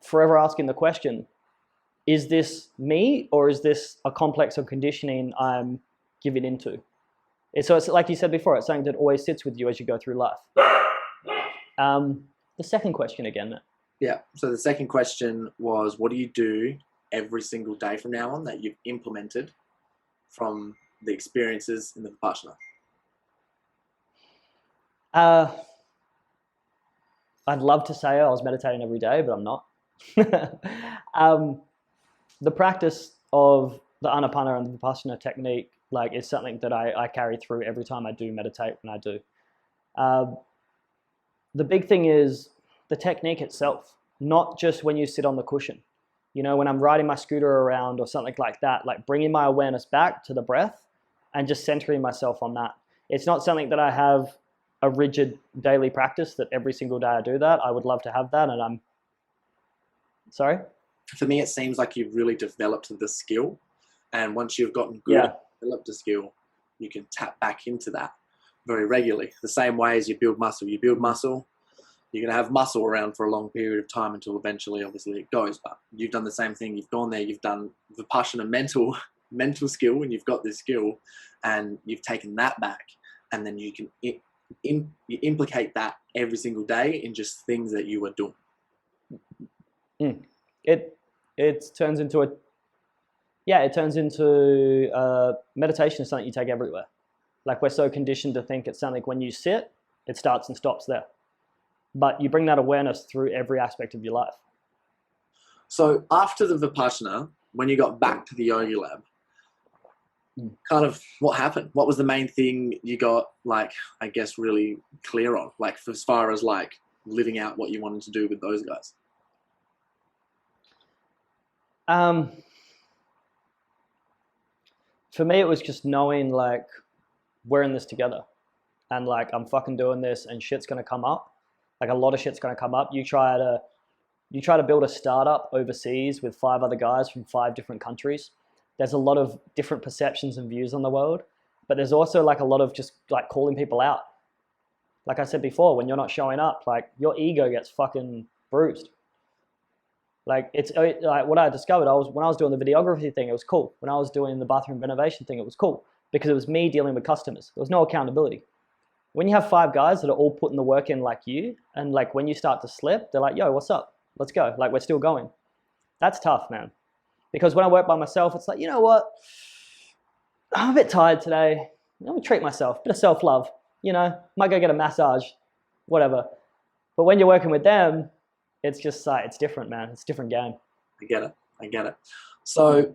forever asking the question, is this me, or is this a complex of conditioning I'm giving into. So it's like you said before, it's something that always sits with you as you go through life. The second question again, Matt. Yeah. So the second question was, what do you do every single day from now on that you've implemented from the experiences in the Vipassana? I'd love to say I was meditating every day, but I'm not. The practice of the Anapana and the Vipassana technique, like, is something that I carry through every time I do meditate when I do. The big thing is the technique itself, not just when you sit on the cushion. You know, when I'm riding my scooter around or something like that, like bringing my awareness back to the breath and just centering myself on that. It's not something that I have a rigid daily practice that every single day I do that. I would love to have that, and sorry? For me, it seems like you've really developed the skill, and once you've gotten good at developed a skill, you can tap back into that very regularly. The same way as you build muscle. You build muscle, you're going to have muscle around for a long period of time until eventually, obviously, it goes. But you've done the same thing. You've gone there. You've done Vipassana mental skill, and you've got this skill, and you've taken that back, and then you can you implicate that every single day in just things that you are doing. It turns into meditation is something you take everywhere. Like, we're so conditioned to think it's something when you sit, it starts and stops there. But you bring that awareness through every aspect of your life. So after the Vipassana, when you got back to the yoga lab, kind of what happened? What was the main thing you got, like, I guess, really clear on, like, as far as like living out what you wanted to do with those guys? For me, it was just knowing, like, we're in this together, and like, I'm fucking doing this, and shit's gonna come up. Like, a lot of shit's gonna come up. You try to build a startup overseas with 5 other guys from 5 different countries. There's a lot of different perceptions and views on the world, but there's also like a lot of just like calling people out. Like I said before, when you're not showing up, like, your ego gets fucking bruised. Like, it's like what I discovered. When I was doing the videography thing, it was cool. When I was doing the bathroom renovation thing, it was cool because it was me dealing with customers. There was no accountability. When you have 5 guys that are all putting the work in like you, and like when you start to slip, they're like, "Yo, what's up? Let's go." Like, we're still going. That's tough, man. Because when I work by myself, it's like, you know what? I'm a bit tired today. I'm gonna treat myself. Bit of self-love. You know, might go get a massage, whatever. But when you're working with them, it's just it's different, man. It's a different game. I get it. So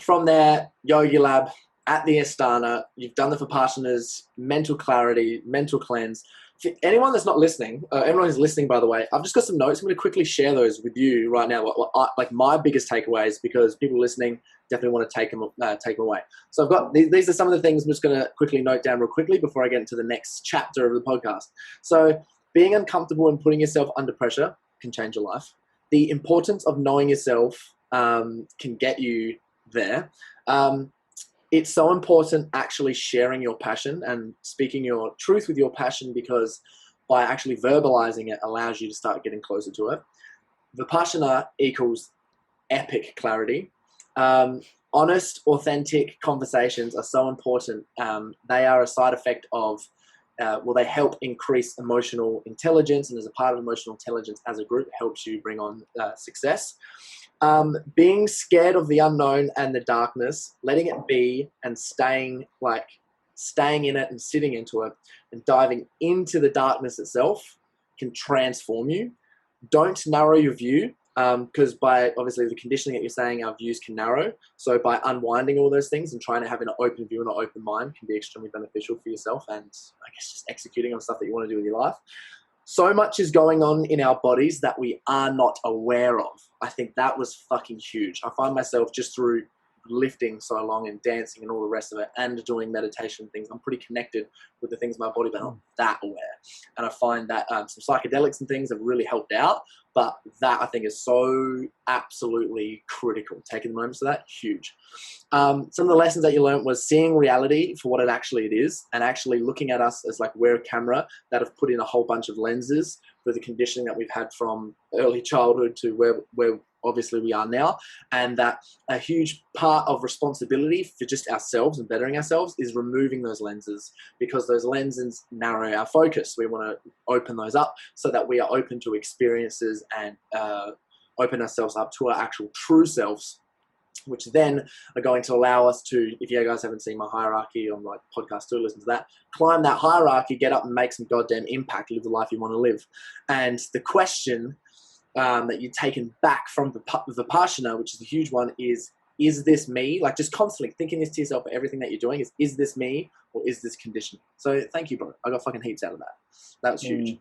from there, yoga lab, at the Ashtana, you've done the Vipassanas, mental clarity, mental cleanse. For anyone that's not listening, everyone who's listening, by the way, I've just got some notes. I'm going to quickly share those with you right now. Like my biggest takeaways, because people listening definitely want to take them away. So I've got these are some of the things I'm just going to quickly note down real quickly before I get into the next chapter of the podcast. So being uncomfortable and putting yourself under pressure can change your life. The importance of knowing yourself can get you there. It's so important actually sharing your passion and speaking your truth with your passion, because by actually verbalizing it allows you to start getting closer to it. Vipassana equals epic clarity. Honest, authentic conversations are so important. They are a side effect of, they help increase emotional intelligence, and as a part of emotional intelligence as a group, helps you bring on success. Being scared of the unknown and the darkness, letting it be and staying in it and sitting into it and diving into the darkness itself can transform you. Don't narrow your view, because by obviously the conditioning that you're saying, our views can narrow. So by unwinding all those things and trying to have an open view and an open mind can be extremely beneficial for yourself, and I guess just executing on stuff that you want to do with your life. So much is going on in our bodies that we are not aware of. I think that was fucking huge. I find myself just through lifting so long and dancing and all the rest of it and doing meditation things, I'm pretty connected with the things in my body, but not that aware. And I find that some psychedelics and things have really helped out, but that I think is so absolutely critical. Taking the moments of that, huge. Some of the lessons that you learned was seeing reality for what it actually is, and actually looking at us as like we're a camera that have put in a whole bunch of lenses for the conditioning that we've had from early childhood to where obviously we are now, and that a huge part of responsibility for just ourselves and bettering ourselves is removing those lenses, because those lenses narrow our focus. We want to open those up so that we are open to experiences and open ourselves up to our actual true selves, which then are going to allow us to, if you guys haven't seen my hierarchy on my podcast, do listen to that, climb that hierarchy, get up and make some goddamn impact, live the life you want to live. And the question that you've taken back from the vipassana, which is a huge one, is this me? Like, just constantly thinking this to yourself for everything that you're doing is this me or is this condition? So thank you, bro. I got fucking heaps out of that. That was huge.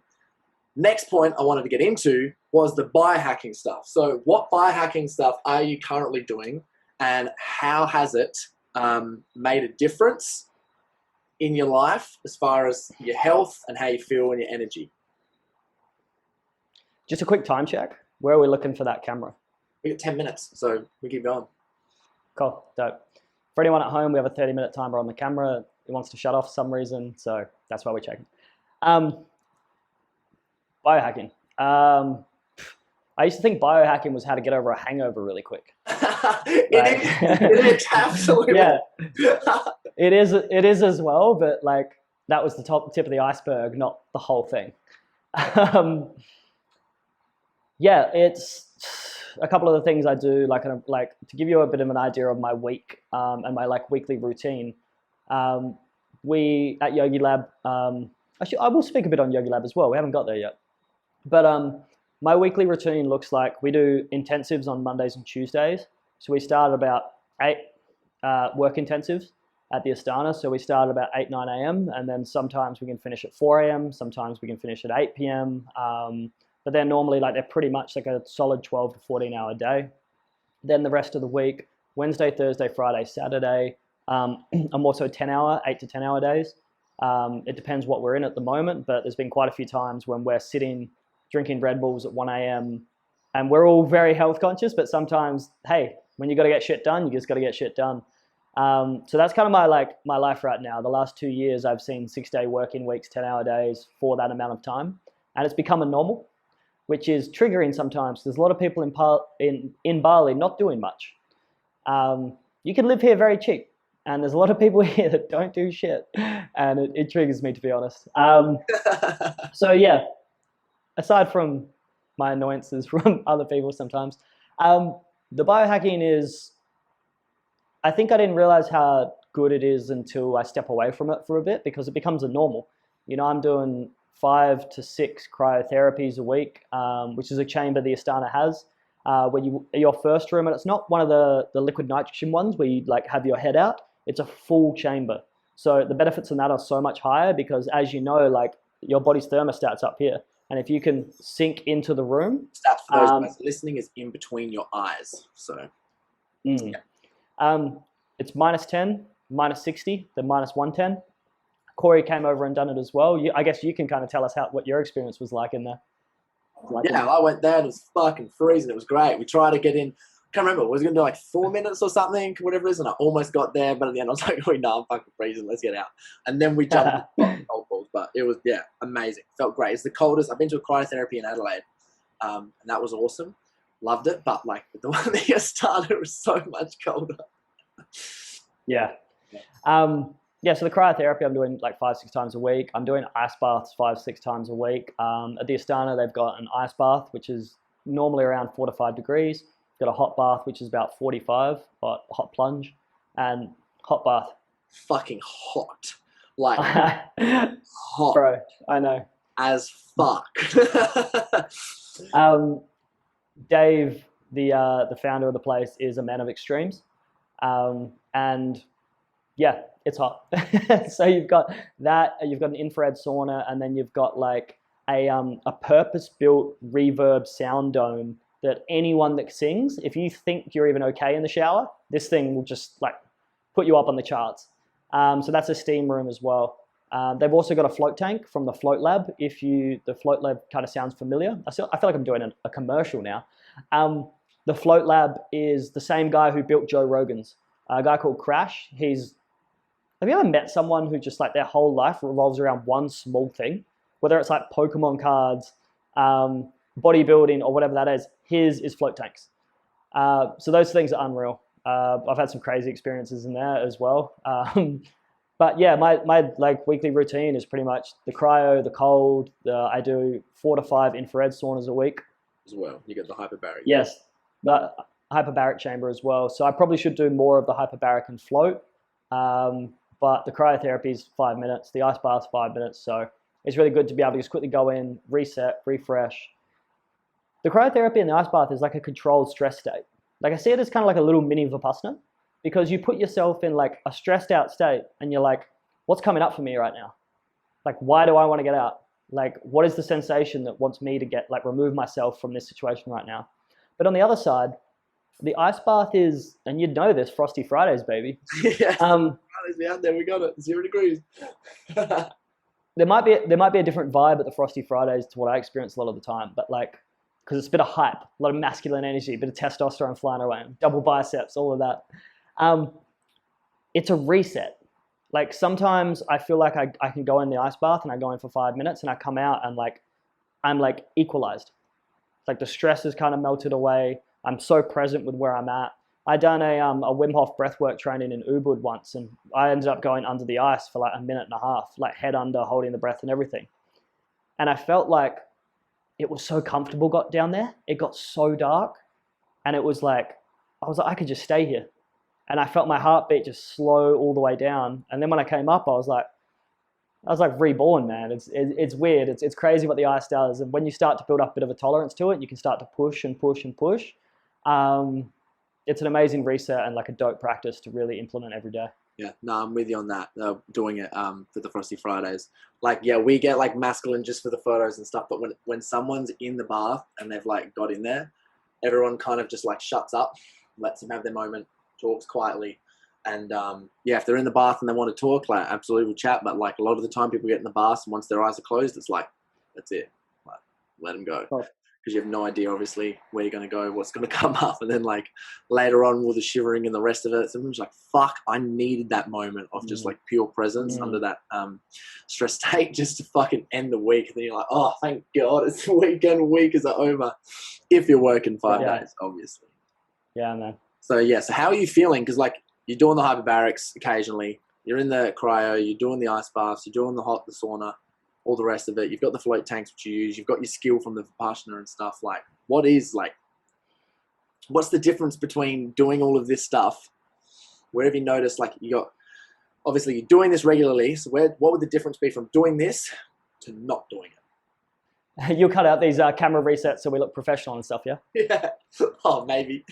Next point I wanted to get into was the biohacking stuff. So what biohacking stuff are you currently doing, and how has it made a difference in your life as far as your health and how you feel and your energy? Just a quick time check. Where are we looking for that camera? We got 10 minutes, so we keep going. Cool, dope. For anyone at home, we have a 30-minute timer on the camera. It wants to shut off for some reason, so that's why we're checking. Biohacking. I used to think biohacking was how to get over a hangover really quick. It is absolutely. Yeah, it is as well, but like that was the tip of the iceberg, not the whole thing. Yeah, it's a couple of the things I do, like to give you a bit of an idea of my week and my like weekly routine. We at Yogi Lab, actually I will speak a bit on Yogi Lab as well. We haven't got there yet, but my weekly routine looks like we do intensives on Mondays and Tuesdays. So we start about 8 work intensives at the Astana. So we start about 8, 9 a.m. and then sometimes we can finish at 4 a.m. Sometimes we can finish at 8 p.m. But they're normally like, they're pretty much like a solid 12 to 14 hour day. Then the rest of the week, Wednesday, Thursday, Friday, Saturday, I'm also 8 to 10 hour days. It depends what we're in at the moment, but there's been quite a few times when we're sitting drinking Red Bulls at 1 a.m. and we're all very health conscious, but sometimes, hey, when you got to get shit done, you just got to get shit done. So that's kind of my life right now. The last 2 years, I've seen 6-day working weeks, 10-hour days for that amount of time, and it's become a normal, which is triggering sometimes. There's a lot of people in Bali not doing much. You can live here very cheap, and there's a lot of people here that don't do shit, and it triggers me, to be honest. So yeah, aside from my annoyances from other people sometimes, the biohacking is, I think I didn't realize how good it is until I step away from it for a bit, because it becomes a normal. You know, I'm doing 5 to 6 cryotherapies a week, which is a chamber the Astana has, where your first room, and it's not one of the liquid nitrogen ones where you like have your head out. It's a full chamber. So the benefits in that are so much higher, because as you know, like your body's thermostat's up here. And if you can sink into the room, stats for those guys listening is in between your eyes. So yeah. It's -10, -60, then -110. Corey came over and done it as well. I guess you can kind of tell us what your experience was like in there. I went there and it was fucking freezing. It was great. We tried to get in. I can't remember. Was it going to do like 4 minutes or something, whatever it is, and I almost got there, but at the end I was like, oh, no, I'm fucking freezing. Let's get out. And then we jumped in cold balls, but it was, amazing. Felt great. It's the coldest. I've been to a cryotherapy in Adelaide, and that was awesome. Loved it, but like the one that you started was so much colder. Yeah. So the cryotherapy I'm doing like 5-6 times a week. I'm doing ice baths 5-6 times a week. At the Astana, they've got an ice bath, which is normally around 4 to 5 degrees. Got a hot bath, which is about 45, but hot plunge, and hot bath. Fucking hot. Like, hot. Bro, I know. As fuck. Dave, the founder of the place, is a man of extremes. And yeah, it's hot. So you've got that, you've got an infrared sauna, and then you've got like a purpose-built reverb sound dome that anyone that sings, if you think you're even okay in the shower, this thing will just like put you up on the charts. So that's a steam room as well. They've also got a float tank from the Float Lab. The Float Lab kind of sounds familiar. I feel like I'm doing a commercial now. The Float Lab is the same guy who built Joe Rogan's, a guy called Crash. Have you ever met someone who just like their whole life revolves around one small thing? Whether it's like Pokemon cards, bodybuilding, or whatever that is, his is float tanks. So those things are unreal. I've had some crazy experiences in there as well. But yeah, my like weekly routine is pretty much the cryo, the cold. I do 4 to 5 infrared saunas a week. As well, you get the hyperbaric. Yes, the hyperbaric chamber as well. So I probably should do more of the hyperbaric and float. But the cryotherapy is 5 minutes. The ice bath 5 minutes. So it's really good to be able to just quickly go in, reset, refresh. The cryotherapy and the ice bath is like a controlled stress state. Like I see it as kind of like a little mini vipassana, because you put yourself in like a stressed out state and you're like, what's coming up for me right now? Like, why do I want to get out? Like, what is the sensation that wants me to get, like, remove myself from this situation right now? But on the other side, the ice bath is, and you'd know this, Frosty Fridays, baby. Yeah, Fridays out there, we got it, 0 degrees. There might be a different vibe at the Frosty Fridays to what I experience a lot of the time, but like, because it's a bit of hype, a lot of masculine energy, a bit of testosterone flying around, double biceps, all of that. It's a reset. Like sometimes I feel like I can go in the ice bath and I go in for 5 minutes and I come out and like, I'm like equalized. Like the stress is kind of melted away. I'm so present with where I'm at. I done a Wim Hof breathwork training in Ubud once, and I ended up going under the ice for like a minute and a half, like head under, holding the breath and everything. And I felt like it was so comfortable got down there. It got so dark, and it was like, I was like, I could just stay here. And I felt my heartbeat just slow all the way down. And then when I came up, I was like reborn, man. It's weird. It's crazy what the ice does. And when you start to build up a bit of a tolerance to it, you can start to push and push and push. It's an amazing reset and like a dope practice to really implement every day. Yeah, no, I'm with you on that. Doing it for the Frosty Fridays. Like, yeah, we get like masculine just for the photos and stuff. But when someone's in the bath and they've like got in there, everyone kind of just like shuts up, lets them have their moment, talks quietly. And yeah, if they're in the bath and they want to talk, like absolutely we'll chat. But like a lot of the time people get in the bath and once their eyes are closed, it's like, that's it. Like, let them go. Oh. Because you have no idea, obviously, where you're going to go, what's going to come up. And then, like, later on, with the shivering and the rest of it, sometimes like, fuck, I needed that moment of just, like, pure presence under that stress state just to fucking end the week. And then you're like, oh, thank God, it's the weekend, week is over. If you're working 5 days, obviously. Yeah, man. So, yeah, so how are you feeling? Because, like, you're doing the hyperbarics occasionally. You're in the cryo. You're doing the ice baths. You're doing the sauna. All the rest of it. You've got the float tanks which you use. You've got your skill from the vipassana and stuff. Like, what's the difference between doing all of this stuff? Where have you noticed, like, obviously you're doing this regularly. So what would the difference be from doing this to not doing it? You'll cut out these camera resets so we look professional and stuff, yeah? Yeah. Oh, maybe.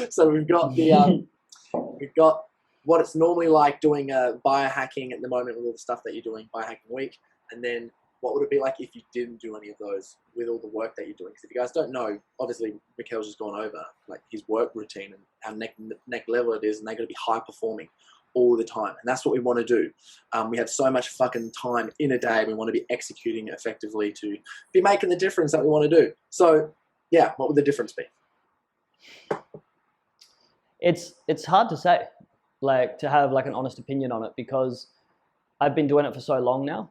So we've got we've got what it's normally like doing biohacking at the moment with all the stuff that you're doing, biohacking week. And then what would it be like if you didn't do any of those with all the work that you're doing? Because if you guys don't know, obviously Mikele's just gone over like his work routine and how neck level it is, and they're going to be high performing all the time. And that's what we want to do. We have so much fucking time in a day. We want to be executing effectively to be making the difference that we want to do. So yeah, what would the difference be? It's hard to say, like, to have like an honest opinion on it, because I've been doing it for so long now.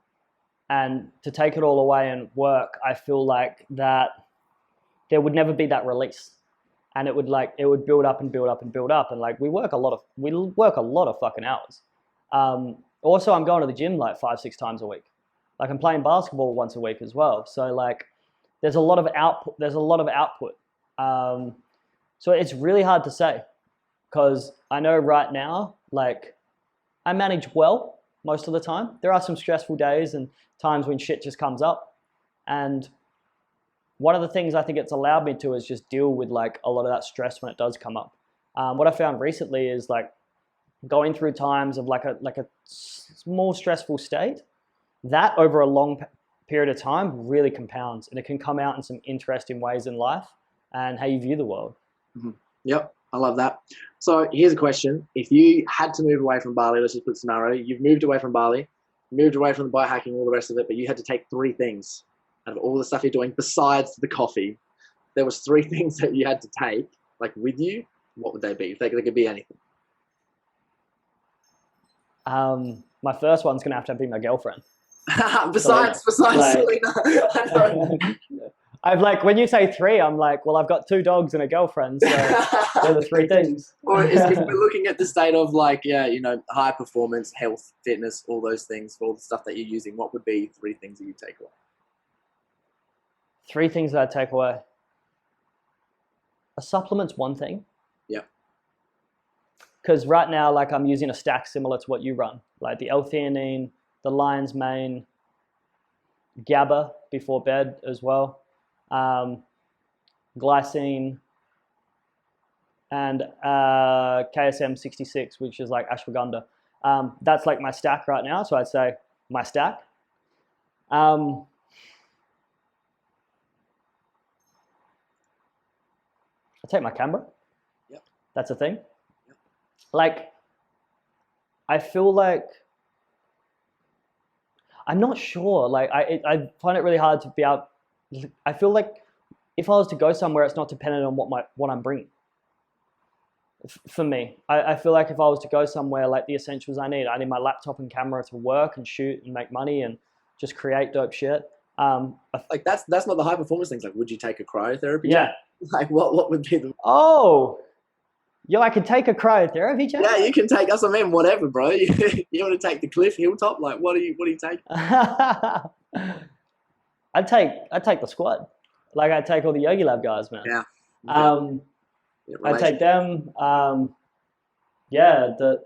And to take it all away and work, I feel like that there would never be that release, and it would build up and build up and build up, and like we work a lot of fucking hours. Also, I'm going to the gym like 5-6 times a week. Like I'm playing basketball once a week as well. So like there's a lot of output. So it's really hard to say, because I know right now, like I manage well most of the time. There are some stressful days and times when shit just comes up. And one of the things I think it's allowed me to is just deal with like a lot of that stress when it does come up. What I found recently is like going through times of like a small stressful state, that over a long period of time really compounds, and it can come out in some interesting ways in life and how you view the world. Mm-hmm. Yep. I love that. So here's a question. If you had to move away from Bali, let's just put a scenario. You've moved away from Bali, moved away from the biohacking, all the rest of it, but you had to take 3 things out of all the stuff you're doing besides the coffee. There was 3 things that you had to take, like with you. What would they be? They could be anything. My first one's going to be my girlfriend. besides Selena. I've like, when you say 3, I'm like, well, I've got 2 dogs and a girlfriend, so they're the 3 things. Or if we're looking at the state of like, yeah, you know, high performance, health, fitness, all those things, all the stuff that you're using, what would be 3 things that you take away? 3 things that I take away. A supplement's one thing. Yeah. Because right now, like, I'm using a stack similar to what you run, like the L-theanine, the lion's mane, GABA before bed as well, glycine, and KSM 66, which is like ashwagandha. That's like my stack right now, so I'd say my stack. I take my camera. Yep. That's a thing. Yep. Like, I feel like, I'm not sure. Like, I find it really hard to be out. I feel like if I was to go somewhere, it's not dependent on what I'm bringing. For me, I feel like if I was to go somewhere, like the essentials I need my laptop and camera to work and shoot and make money and just create dope shit. Like that's not the high performance things. Like, would you take a cryotherapy? Yeah. Like, what would be the? Oh, yo, I could take a cryotherapy check. Yeah, you can take. That's what I mean. Whatever, bro. You want to take the cliff hilltop? Like, what do you take? I'd take the squad. Like, I'd take all the Yogi Lab guys, man. Yeah. I'd take them. Yeah, the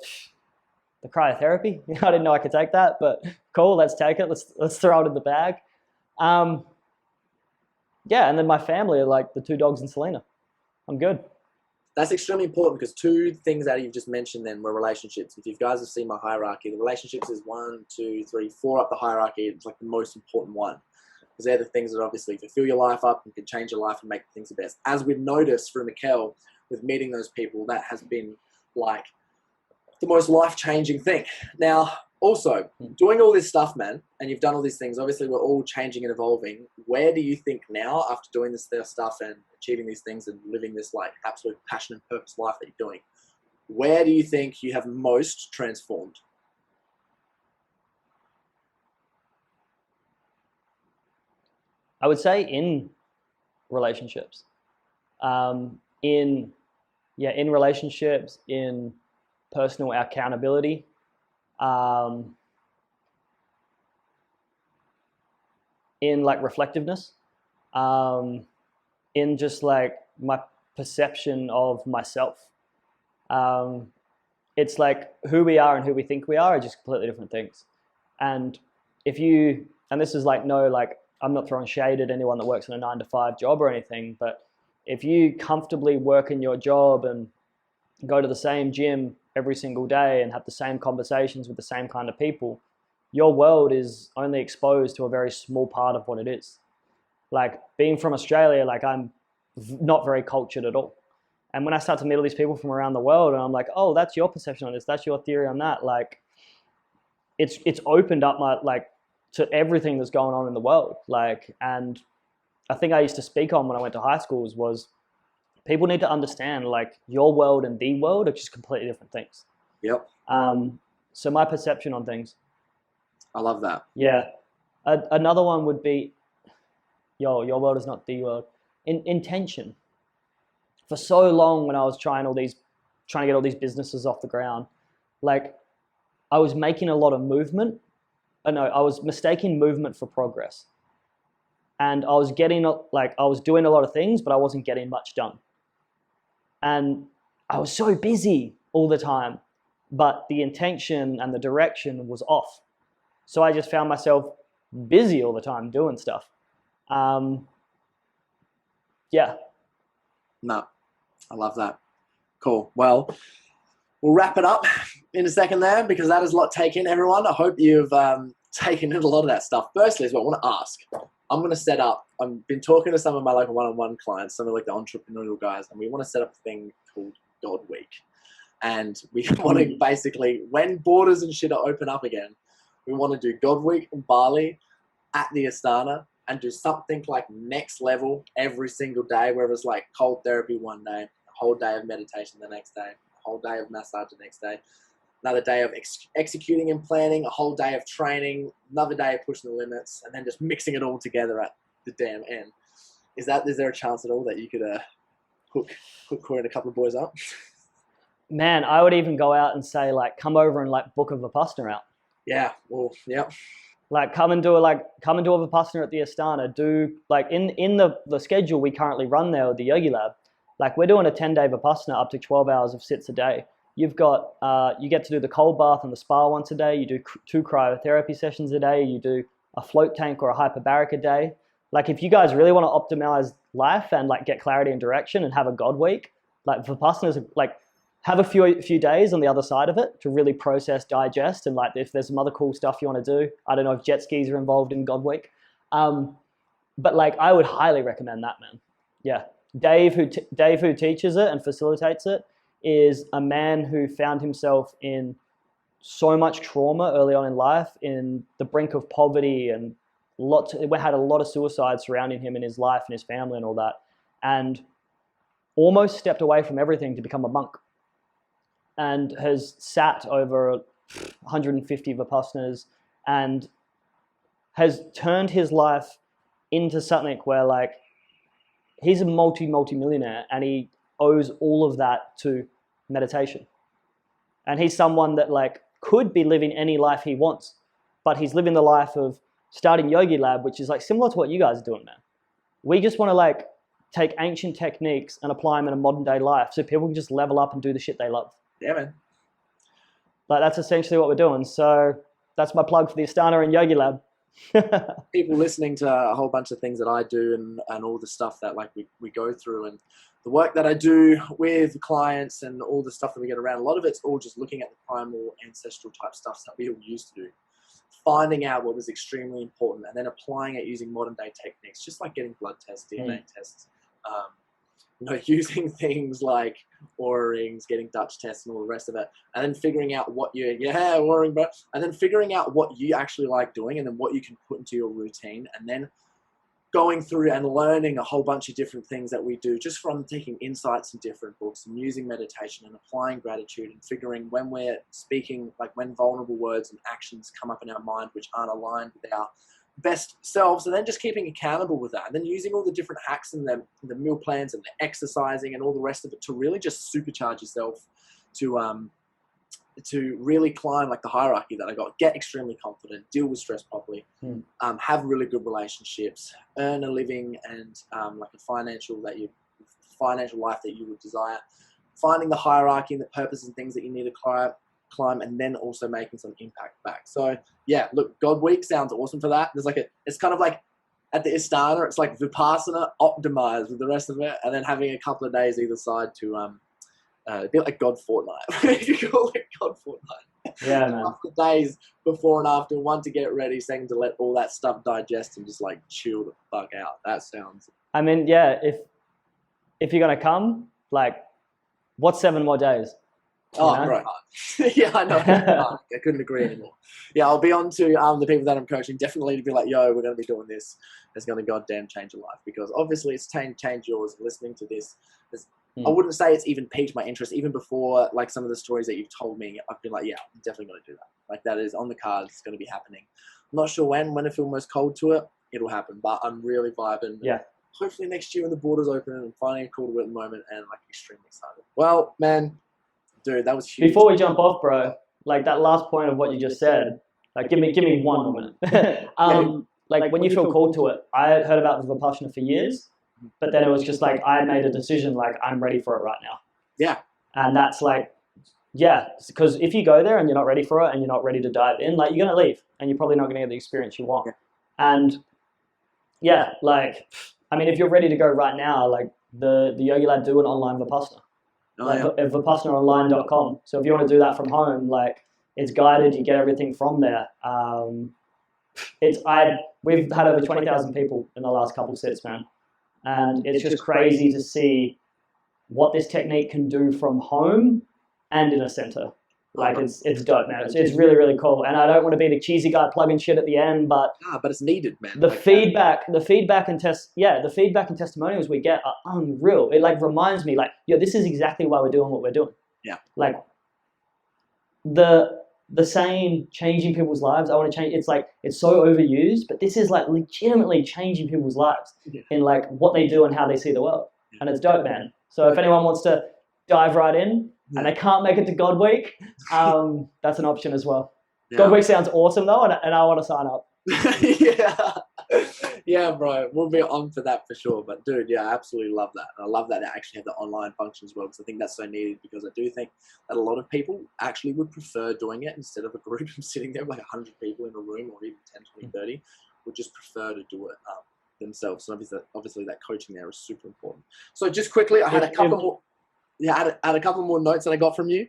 cryotherapy. I didn't know I could take that, but cool. Let's take it. Let's throw it in the bag. Yeah, and then my family are like the 2 dogs and Selena. I'm good. That's extremely important because 2 things that you've just mentioned then were relationships. If you guys have seen my hierarchy, the relationships is 1, 2, 3, 4 up the hierarchy. It's like the most important one because they're the things that obviously fulfill your life up and can change your life and make things the best. As we've noticed through Mikele, with meeting those people, that has been like the most life-changing thing. Now, also, doing all this stuff, man, and you've done all these things, obviously we're all changing and evolving. Where do you think now, after doing this stuff and achieving these things and living this like absolute passion and purpose life that you're doing, where do you think you have most transformed? I would say in relationships. In relationships, in personal accountability, in like reflectiveness, in just like my perception of myself. It's like who we are and who we think we are just completely different things. And this is like I'm not throwing shade at anyone that works in a 9-to-5 job or anything, but if you comfortably work in your job and go to the same gym every single day and have the same conversations with the same kind of people, your world is only exposed to a very small part of what it is. Like, being from Australia, like, I'm not very cultured at all. And when I start to meet all these people from around the world and I'm like, oh, that's your perception on this, that's your theory on that, like, it's opened up my, like, to everything that's going on in the world. Like, and I think I used to speak on when I went to high schools was people need to understand, like, your world and the world are just completely different things. Yep. So my perception on things. I love that. Yeah. Another one would be, your world is not the world. Intention. For so long when I was trying to get all these businesses off the ground, like, I was making a lot of movement. I was mistaking movement for progress. And I was doing a lot of things, but I wasn't getting much done. And I was so busy all the time, but the intention and the direction was off. So I just found myself busy all the time doing stuff. Yeah. No, I love that. Cool. Well, we'll wrap it up in a second there because that is a lot taken, everyone. I hope you've taken in a lot of that stuff. Firstly, as well, I want to ask, I'm going to set up, I've been talking to some of my like one-on-one clients, some of like the entrepreneurial guys, and we want to set up a thing called God Week. And we want to basically, when borders and shit are open up again, we want to do God Week in Bali at the Astana and do something like next level every single day, where it's like cold therapy one day, a whole day of meditation the next day, a whole day of massage the next day, another day of executing and planning, a whole day of training, another day of pushing the limits, and then just mixing it all together at the damn end. Is there a chance at all that you could hook Corey and a couple of boys up? Man, I would even go out and say, like, come over and like book a vipassana out. Yeah. Well, yeah. Like come and do a vipassana at the Astana. Do like in the schedule we currently run there with the Yogi Lab. Like we're doing a 10-day vipassana up to 12 hours of sits a day. You've got you get to do the cold bath and the spa once a day. You do 2 cryotherapy sessions a day. You do a float tank or a hyperbaric a day. Like if you guys really want to optimize life and like get clarity and direction and have a God week, like vipassanas, like have a few days on the other side of it to really process, digest, and like if there's some other cool stuff you want to do. I don't know if jet skis are involved in God Week, but like I would highly recommend that, man. Yeah, Dave who teaches it and facilitates it is a man who found himself in so much trauma early on in life, in the brink of poverty, and had a lot of suicide surrounding him in his life and his family and all that, and almost stepped away from everything to become a monk. And has sat over 150 vipassanas and has turned his life into something where like he's a multi-millionaire and he owes all of that to meditation. And he's someone that like could be living any life he wants, but he's living the life of starting Yogi Lab, which is like similar to what you guys are doing, man. We just want to like take ancient techniques and apply them in a modern day life so people can just level up and do the shit they love. Yeah, man. Like that's essentially what we're doing. So that's my plug for the Astana and Yogi Lab. People listening to a whole bunch of things that I do and all the stuff that like we go through and the work that I do with clients and all the stuff that we get around, a lot of it's all just looking at the primal ancestral type stuff that we all used to do. Finding out what was extremely important and then applying it using modern day techniques, just like getting blood tests, DNA tests, using things like Oura rings, getting Dutch tests and all the rest of it, and then figuring out what Oura ring, bro, and then figuring out what you actually like doing and then what you can put into your routine, and then going through and learning a whole bunch of different things that we do just from taking insights in different books and using meditation and applying gratitude and figuring when we're speaking, like when vulnerable words and actions come up in our mind which aren't aligned with our best selves, and then just keeping accountable with that, and then using all the different hacks and the meal plans and the exercising and all the rest of it to really just supercharge yourself to really climb like the hierarchy that I got, get extremely confident, deal with stress properly, have really good relationships, earn a living and like a financial life that you would desire, finding the hierarchy and the purpose and things that you need to climb, and then also making some impact back. So yeah, look, God Week sounds awesome for that. There's like it's kind of like at the Astana, it's like Vipassana optimized with the rest of it, and then having a couple of days either side to a bit like God Fortnight. If you call it God Fortnight. Yeah, man. A couple of days before and after, one to get ready, second to let all that stuff digest and just like chill the fuck out. That sounds. I mean, yeah, if you're gonna come, like, what's 7 more days? Oh, right. Yeah, I know. I couldn't agree anymore. Yeah, I'll be on to the people that I'm coaching definitely to be like, yo, we're going to be doing this. It's going to goddamn change your life, because obviously it's change yours. Listening to this, I wouldn't say it's even piqued my interest. Even before like some of the stories that you've told me, I've been like, yeah, I'm definitely going to do that. Like that is on the cards. It's going to be happening. I'm not sure when I feel most cold to it, it'll happen. But I'm really vibing. Yeah. Hopefully next year when the borders open and finding a cool to it at the moment, and like extremely excited. Well, man. Dude, that was huge. Before we jump off, bro, like that last point of what you just said, like give me 1 minute. Like when you feel called to it, I had heard about the Vipassana for years, but then it was just like I made a decision, like I'm ready for it right now. Yeah. And that's like, yeah, because if you go there and you're not ready for it and you're not ready to dive in, like you're gonna leave and you're probably not gonna get the experience you want. Yeah. And yeah, like I mean, if you're ready to go right now, like the Yogi Lab do an online Vipassana. Like at vipassanaonline.com. So if you want to do that from home, like it's guided, you get everything from there. We've had over 20,000 people in the last couple of sets, man, and it's just crazy to see what this technique can do from home and in a center. Like it's dope, man. It's really, really cool. And I don't want to be the cheesy guy plugging shit at the end, but it's needed, man. The feedback and testimonials we get are unreal. It like reminds me, like, yo, this is exactly why we're doing what we're doing. Yeah. Like the the saying changing people's lives, I want to change, it's like, it's so overused, but this is like legitimately changing people's lives in like what they do and how they see the world. And it's dope, man. So if anyone wants to dive right in and they can't make it to God Week, that's an option as well. God Week sounds awesome though, and I want to sign up. Yeah, bro, we'll be on for that for sure. But dude, yeah, I absolutely love that. And I love that they actually have the online function as well, because I think that's so needed, because I do think that a lot of people actually would prefer doing it instead of a group of sitting there with like 100 people in a room, or even 10, 20, 30, would just prefer to do it themselves. So obviously that coaching there is super important. So just quickly, I had a couple more. Yeah, I had a couple more notes that I got from you,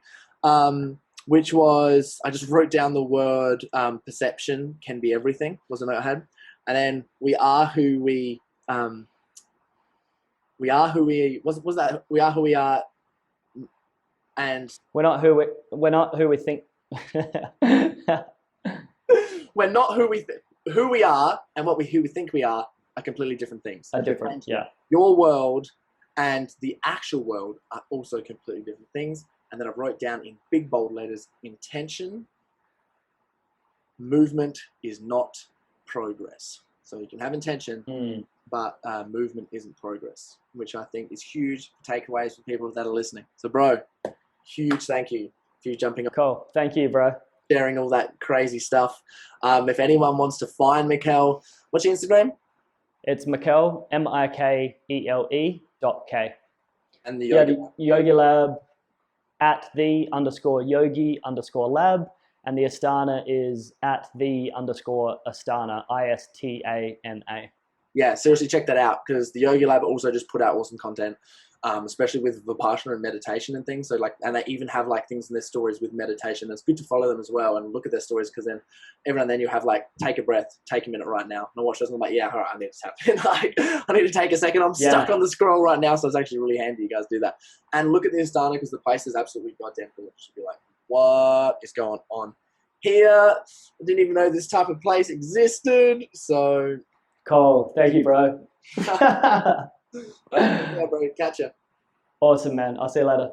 which was, I just wrote down the word perception can be everything, was a note I had. And then we are who we are, and we're not who we think. We're not who we are, and who we think we are completely different things. Are different, yeah. Your world and the actual world are also completely different things. And then I wrote down in big bold letters, intention, movement is not progress. So you can have intention, but movement isn't progress, which I think is huge takeaways for people that are listening. So bro, huge thank you for you jumping up. Cool. Thank you, bro. Sharing all that crazy stuff. If anyone wants to find Mikele, what's your Instagram? It's Mikele, MIKELE.K. And the yoga, the yogi lab at @the_yogi_lab, and the Astana is @the_Astana, ISTANA. Yeah, seriously, check that out, because the Yogi Lab also just put out awesome content, especially with vipassana and meditation and things. So like, and they even have like things in their stories with meditation. It's good to follow them as well and look at their stories, because then every now and then you have like, take a breath, take a minute right now. And I watch those and I'm like, yeah, all right, I need to tap in. Like, I need to take a second. I'm stuck on the scroll right now. So it's actually really handy you guys do that. And look at the Astana, because the place is absolutely goddamn cool. You should be like, what is going on here? I didn't even know this type of place existed. So cool. Thank you, bro. Yeah, bro. Catch ya. Awesome, man. I'll see you later.